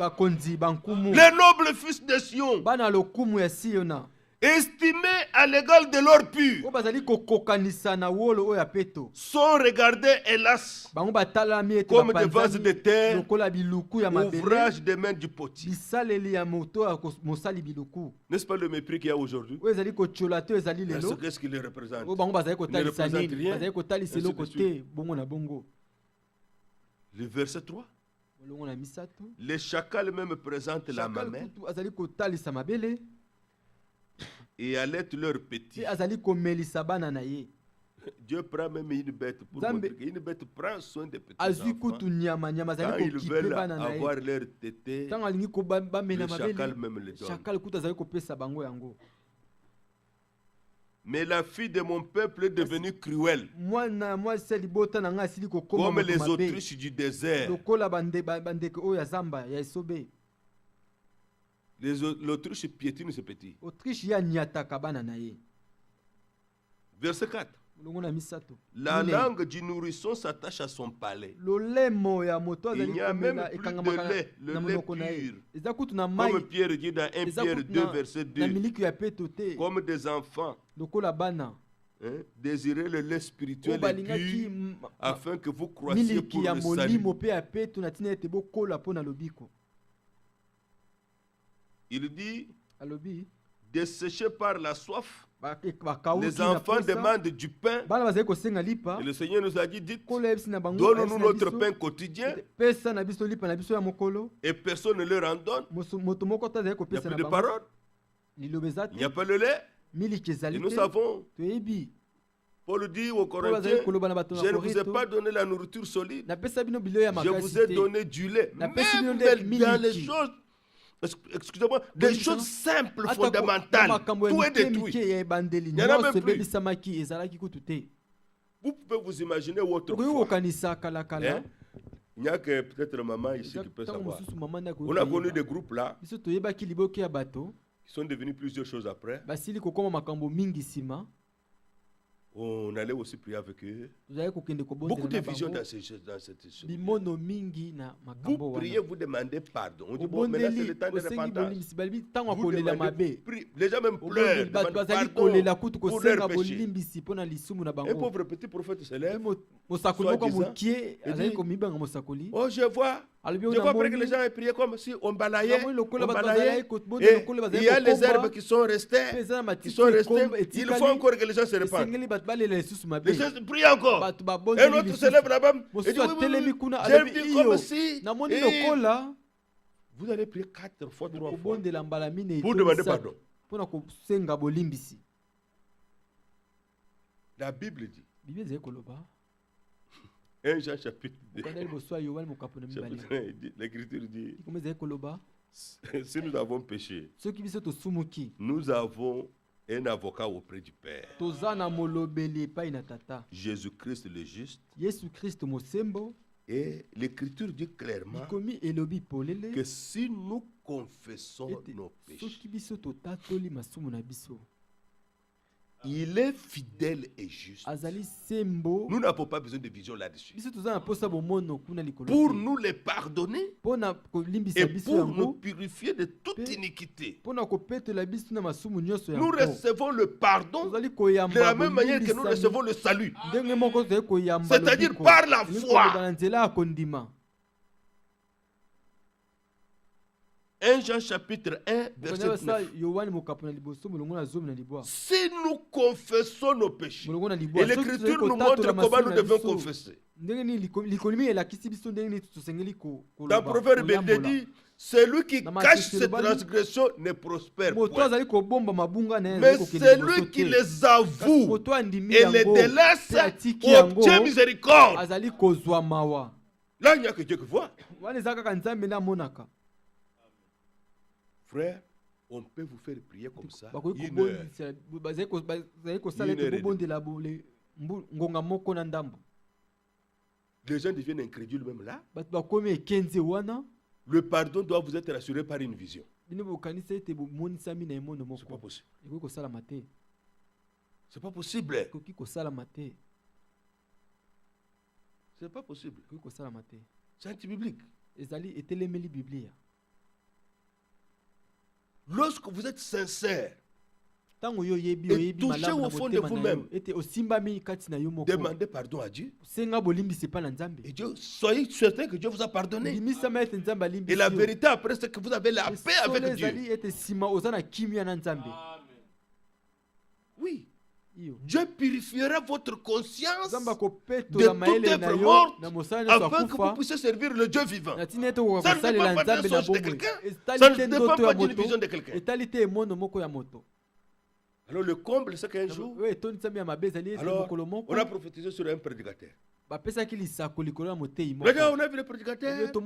Les nobles fils de Sion, estimés à l'égal de l'or pur, sont regardés, hélas, comme des vases de terre, ouvrage des mains du potier. N'est-ce pas le mépris qu'il y a aujourd'hui? Qu'est-ce qu'il représente? Il ne représente rien. Le verset 3. Les chacals même présentent la mamelle et allaitent leurs petits. Dieu prend même une bête pour montrer qu'une bête prend soin des petits enfants. Quand ils veulent avoir leur tété, le chacal même le donne. Mais la fille de mon peuple est devenue cruelle, comme les autruches du désert. L'autruche piétine ce petit. Verset 4. La langue du nourrisson s'attache à son palais. Il n'y a même plus de lait, le lait pur. Comme Pierre dit dans 1 Pierre 2, verset 2. Comme des enfants. Désirez le lait spirituel et pur afin que vous croissiez pour le salut. Il dit, desséchés par la soif, les enfants demandent du pain. Et le Seigneur nous a dit, dites, donne-nous notre pain quotidien. Et personne ne leur en donne. Il n'y a plus de parole. Il n'y a pas le lait. Et nous savons. Paul dit aux Corinthiens, je ne vous ai pas donné la nourriture solide. Je vous ai donné du lait. Même dans les choses, excusez-moi, des choses simples, fondamentales. Tout est détruit. Il n'y en a même plus. Vous pouvez vous imaginer autrefois. Il n'y a que peut-être maman ici qui peut savoir. On a connu des groupes là qui sont devenus plusieurs choses après. On allait aussi prier avec eux. Beaucoup de visions dans cette chose. Vous priez, vous demandez pardon. On dit, bon, maintenant c'est le temps de repentance. Vous demandez, les gens même pleurent, demandent pardon pour leur péché. Un pauvre petit prophète se lève, soi-disant, et dit, oh je vois après que les gens aient prié comme si on balayait. Et il y a les herbes qui sont restées. Il faut encore que les gens se répandent. Les gens prient encore. Un autre se lève là-bas et dit, j'ai vu comme si. Vous allez prier 4 fois, 3 fois pour demander pardon. La Bible dit, 1 Jean chapitre 2, l'Écriture dit, si nous avons péché, nous avons un avocat auprès du Père. Jésus-Christ le juste. Et l'Écriture dit clairement que si nous confessons nos péchés, il est fidèle et juste. Nous n'avons pas besoin de vision là-dessus. Pour nous les pardonner et pour nous purifier de toute iniquité. Nous recevons le pardon de la même manière que nous recevons le salut. C'est-à-dire par la foi. 1 Jean chapitre 1, verset 9. Si nous confessons nos péchés, et l'Écriture nous montre comment nous devons confesser. Dans Proverbe, il dit, celui qui cache ses transgressions ne prospère point. Mais celui qui les avoue et les délaisse obtient miséricorde. Là, il n'y a que Dieu qui voit. Frère, on peut vous faire prier comme ça. Une heure. Les gens deviennent incrédules même là. Le pardon doit vous être assuré par une vision. C'est pas possible. C'est pas possible. C'est pas possible. C'est anti-biblique. Lorsque vous êtes sincère et touché au fond de vous-même, demandez pardon à Dieu. Et Dieu, soyez certain que Dieu vous a pardonné. Et la vérité après, c'est que vous avez la paix avec Dieu. Oui. Dieu purifiera votre conscience de toute œuvre morte afin que vous puissiez servir le Dieu vivant. Ça ne dépend pas d'un songe de quelqu'un. Ça ne dépend pas d'une vision de quelqu'un. Alors le comble, c'est qu'un jour, alors, on a prophétisé sur un prédicateur. Regarde, on a vu le prédicateur. Oh,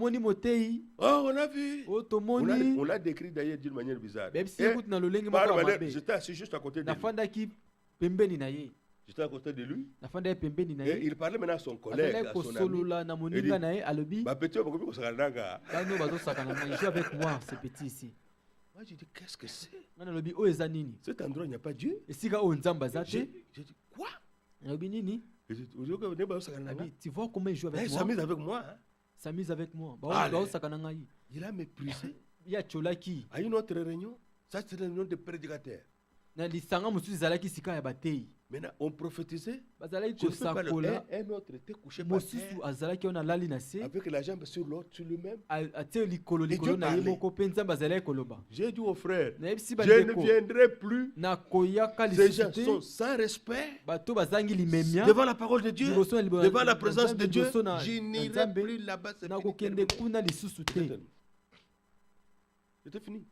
on a vu. On l'a décrit d'ailleurs d'une manière bizarre. J'étais assis juste à côté de lui. J'étais à côté de lui. Et il parlait maintenant à son collègue, à son ami. Il dit, petit, moi, je dis, qu'est-ce que c'est? Cet endroit, il n'y a pas Dieu. J'ai dit, quoi? Tu vois comment il joue avec moi? S'amuse avec moi. Hein? S'amuse avec moi. Il a méprisé. À une autre réunion, ça c'est une réunion de prédicateurs. Maintenant, on prophétisait. Un autre était couché par terre avec la jambe sur l'autre, sur lui-même. Et Dieu parlait. J'ai dit aux frères, je ne viendrai plus. Ces gens sont sans respect devant la parole de Dieu, devant la présence de Dieu. Je n'irai plus là-bas. C'était fini.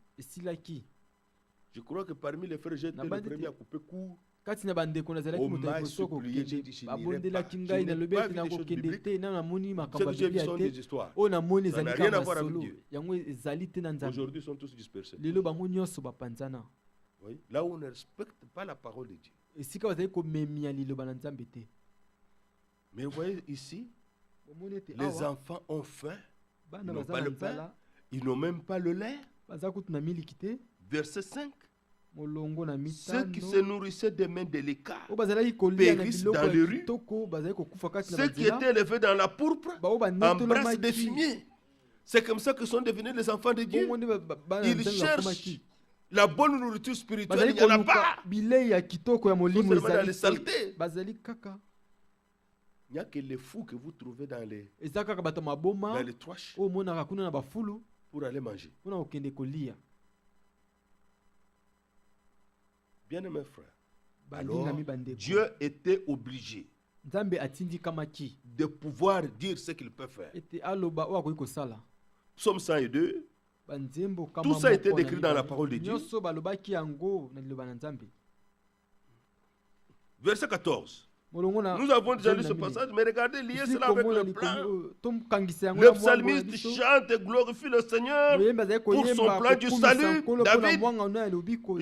Je crois que parmi les frères, j'ai été le premier à couper court. Aujourd'hui, ils sont tous dispersés. Oui. Là où on ne respecte pas la parole de Dieu. Mais vous voyez ici, les enfants ont faim, ils n'ont pas le pain, ils n'ont même pas le lait. Verset 5. Ceux qui se nourrissaient des mains délicates périssent dans les rues. Ceux qui étaient élevés dans la pourpre embrassent des fumiers. C'est comme ça que sont devenus les enfants de Dieu. Ils cherchent la bonne nourriture spirituelle. Il n'y en a pas. Seulement dans les saletés. Il n'y a que les fous que vous trouvez dans les trash pour aller manger. Bien-aimés frères, alors Dieu était obligé de pouvoir dire ce qu'il peut faire. Psaume 102, tout ça a été décrit dans la parole de Dieu. Verset 14. Nous avons déjà lu ce passage, mais regardez, liez cela avec le plan. Le psalmiste chante et glorifie le Seigneur pour son plan du salut.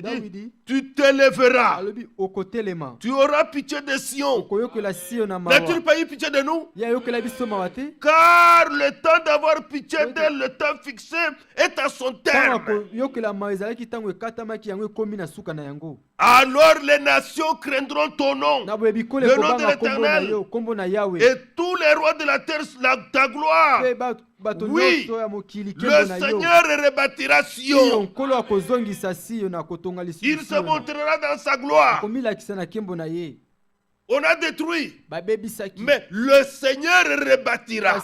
David dit, tu t'élèveras, tu auras pitié de Sion. N'as-tu pas eu pitié de nous? Car le temps d'avoir pitié d'elle, le temps fixé, est à son terme. Alors les nations craindront ton nom, le nom de l'Éternel, et tous les rois de la terre ta gloire. Oui, le Seigneur rebâtira Sion. Il se montrera dans sa gloire. On a détruit, mais le Seigneur rebâtira.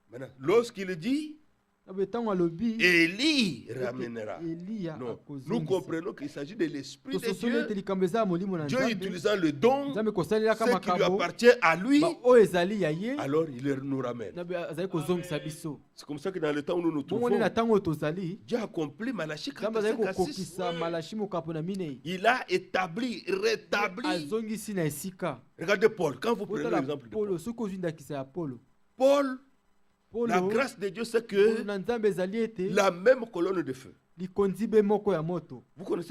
Maintenant, lorsqu'il dit Élie ramènera. Non. Nous comprenons qu'il s'agit de l'Esprit de Dieu. Dieu utilisant le don, ce qui lui appartient à lui, alors il nous ramène. C'est comme ça que dans le temps où nous nous trouvons, Dieu a accompli Malachie 4:5. Il a établi, rétabli. Regardez Paul, quand vous prenez l'exemple de Paul, la grâce de Dieu, c'est que la même colonne de feu. Vous connaissez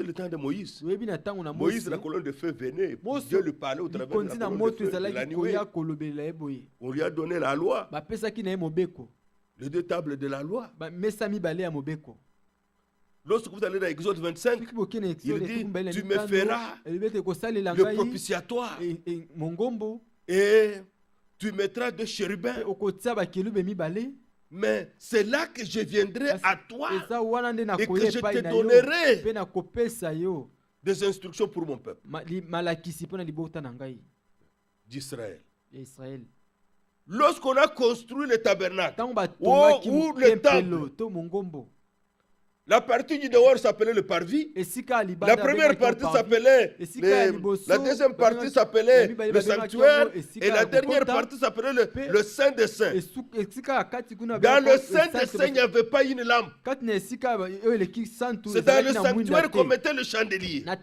le temps de Moïse. Moïse, la colonne de feu venait. Dieu lui parlait au travers de la colonne de feu. La nuée. On lui a donné la loi. Les deux tables de la loi. Lorsque vous allez dans Exode 25, il dit, tu me feras le propitiatoire. Et tu mettras deux chérubins. Mais c'est là que je viendrai à toi et que je te donnerai des instructions pour mon peuple d'Israël. Lorsqu'on a construit le tabernacle ou le temple, la partie du dehors s'appelait le parvis. La première partie s'appelait, la deuxième partie s'appelait le sanctuaire. Et la dernière partie s'appelait le Saint des Saints. Dans le Saint des Saints, il n'y avait pas une lampe. C'est dans le sanctuaire qu'on mettait le chandelier. Dans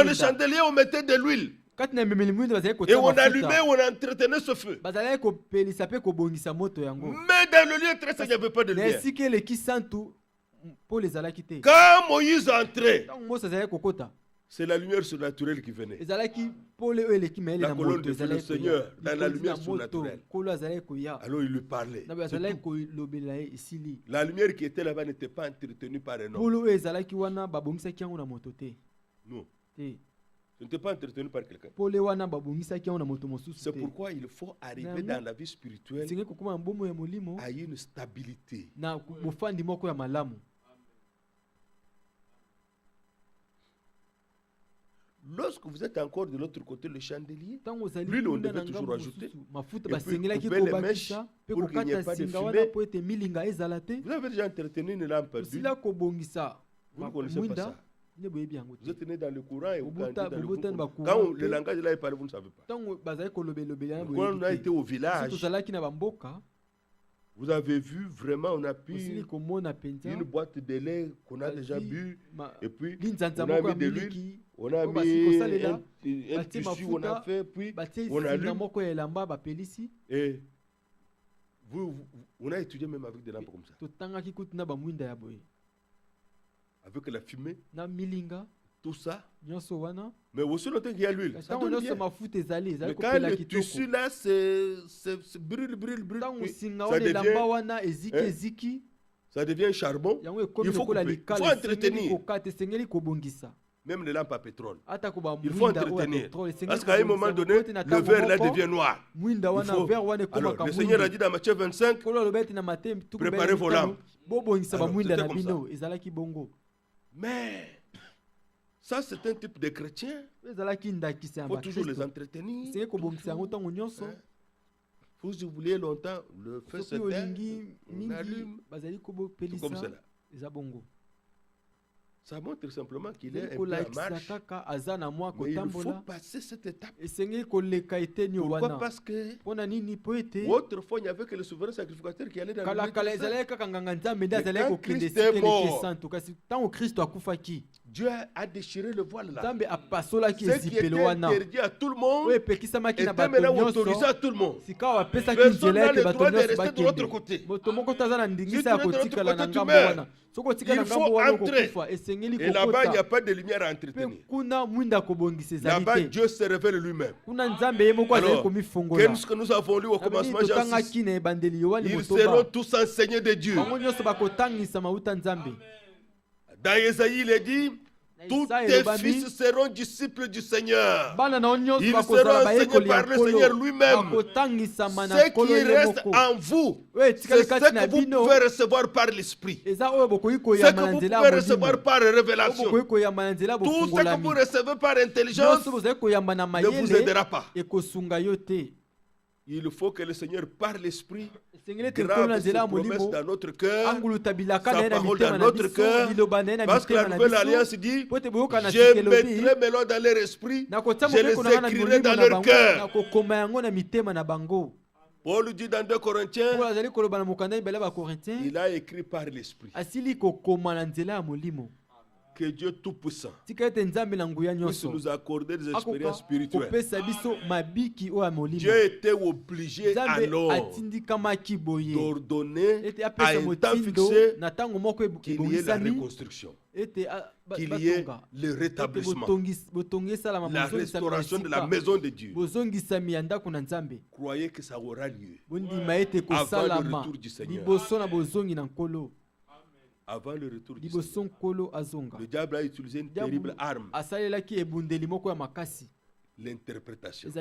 le chandelier, on mettait de l'huile. Et on allumait, on entretenait ce feu. Mais dans le lieu très saint, il n'y avait pas de lumière. Quand Moïse entrait, c'est la lumière surnaturelle qui venait. La colonne de feu, le Seigneur, dans la lumière surnaturelle. Alors il lui parlait. La lumière qui était là-bas n'était pas entretenue par un homme. Non. Ce n'était pas entretenu par quelqu'un. C'est pourquoi il faut arriver dans la vie spirituelle à une stabilité. Lorsque vous êtes encore de l'autre côté, le chandelier, l'huile, on devait toujours rajouter. Et puis, couper les mèches pour qu'il n'y ait pas de fumée. Vous avez déjà entretenu une lampe d'huile. Vous ne connaissez pas ça. Vous êtes né dans le courant et vous cantez dans le courant. Quand le langage là est parlé, vous ne savez pas. Quand on a été au village, vous avez vu vraiment, on a pris une boîte de lait qu'on a déjà bu, et puis on a mis de l'huile, on a mis un tissu, on a fait, puis on allume. Et on a étudié même avec des lampes comme ça. Avec la fumée, tout ça. Mais aussi longtemps qu'il y a l'huile. Ça donne bien. Mais quand le tissu là, brûle. Ça devient charbon. Il faut couper. Il faut entretenir. Même les lampes à pétrole. Il faut entretenir. Parce qu'à un moment donné, le verre là devient noir. Alors, le Seigneur a dit dans Matthieu 25, préparez vos lampes. Mais ça, c'est un type de chrétien. Il faut toujours les entretenir. Vous oubliez longtemps, le feu s'éteint, on allume. C'est comme cela. Ça montre simplement qu'il est un peu en marche. Mais il faut passer cette étape. Pourquoi? Parce que autrefois, il n'y avait que le souverain sacrificateur qui allait dans le quand Christ est mort, Dieu a déchiré le voile là. Ce qui était interdit à tout le monde était maintenant autorisé à tout le monde. Personne n'a le droit de rester de l'autre côté. Si tu es de l'autre côté, tu meurs. Il faut entrer. Et là-bas, il n'y a pas de lumière à entretenir. Là-bas, Dieu se révèle lui-même. Alors, qu'est-ce que nous avons lu au commencement, Jean 6? Ils seront tous enseignés de Dieu. Dans Ésaïe, il est dit, tous tes fils seront disciples du Seigneur. Ils seront enseignés par le Seigneur lui-même. Ce qui reste en vous, c'est ce que vous pouvez recevoir par l'Esprit. Ce que vous pouvez recevoir par révélation. Tout ce que vous recevez par intelligence ne vous aidera pas. Il faut que le Seigneur, par l'Esprit, grave ses promesses dans notre cœur, sa parole dans notre cœur, parce que la nouvelle alliance dit, je mettrai mes lois dans leur esprit, je les écrirai dans leur cœur. Paul dit dans 2 Corinthiens, il a écrit par l'Esprit. Que Dieu Tout-Puissant puisse nous accorder des expériences spirituelles. Dieu était obligé alors d'ordonner à un temps fixé qu'il y ait la reconstruction, qu'il y ait le rétablissement, la restauration de la maison de Dieu. Croyez que ça aura lieu avant le retour du Seigneur. Avant le retour du Seigneur, le diable a utilisé une terrible arme, l'interprétation.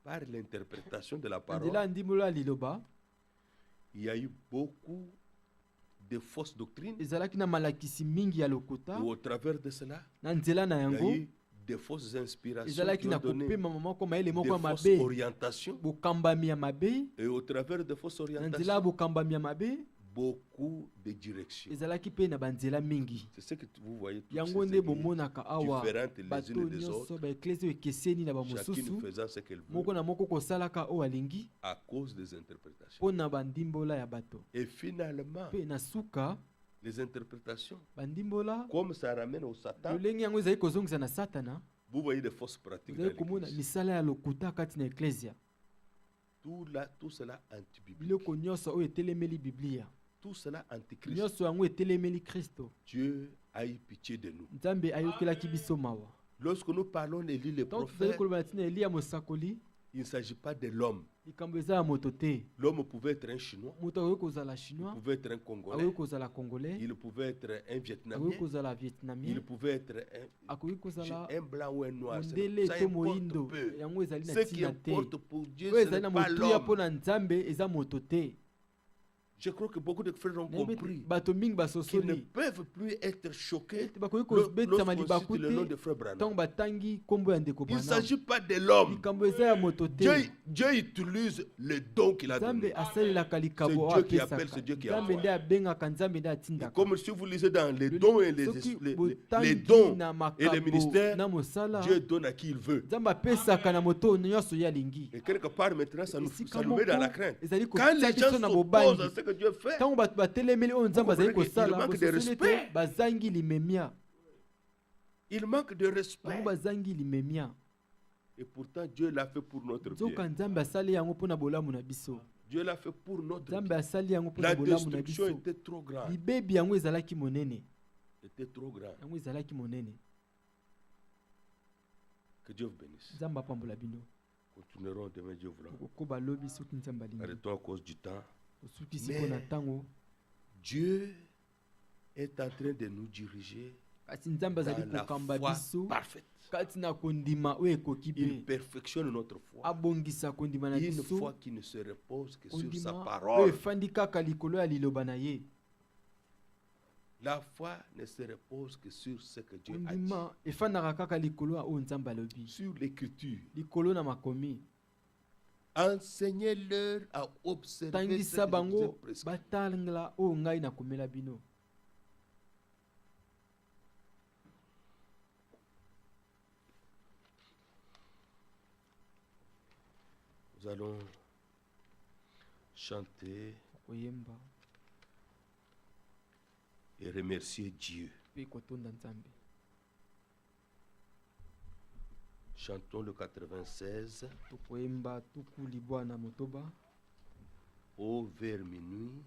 Par l'interprétation de la parole, il y a eu beaucoup de fausses doctrines. Et au travers de cela, il y a eu des fausses inspirations qui ont donné des fausses orientations. Et au travers de fausses orientations, beaucoup de directions. C'est ce que vous voyez toutes ces églises différentes les unes des autres, chacune faisant ce qu'elle veut à cause des interprétations. Et finalement, les interprétations, comme ça ramène au Satan, vous voyez des fausses pratiques dans l'Église. Tout cela anti-biblique. tout cela antichrist. Dieu a eu pitié de nous. Lorsque nous parlons d'Élie le prophète, il ne s'agit pas de l'homme. L'homme pouvait être un Chinois, il pouvait être un Congolais, il pouvait être un Vietnamien, il pouvait être un blanc ou un noir. Ça importe peu. Ce qui importe pour Dieu, ce n'est pas l'homme. Je crois que beaucoup de frères ont compris qu'ils ne peuvent plus être choqués lorsqu'on cite le nom de frère Branham. Il ne s'agit pas de l'homme. Dieu utilise le don qu'il a donné. C'est Dieu qui appelle, c'est Dieu qui envoie. Et comme si vous lisez dans les dons et les dons et les ministères, Dieu donne à qui il veut. Et quelque part maintenant, ça nous met dans la crainte. Quand les gens s'opposent à ce que Dieu fait, il manque de respect. Il manque de respect. Et pourtant, Dieu l'a fait pour notre bien. Dieu l'a fait pour notre bien. La destruction était trop grande. Était trop grande. Que Dieu vous bénisse. Continuerons demain, Dieu voulant. Arrêtons à cause du temps. Mais Dieu est en train de nous diriger dans la foi parfaite. Il perfectionne notre foi. Une foi qui ne se repose que sur sa parole. La foi ne se repose que sur ce que Dieu a dit. Sur l'écriture. Enseignez-leur à observer ce que je prescris. Nous allons chanter et remercier Dieu. Chantons le 96. Ô vers minuit,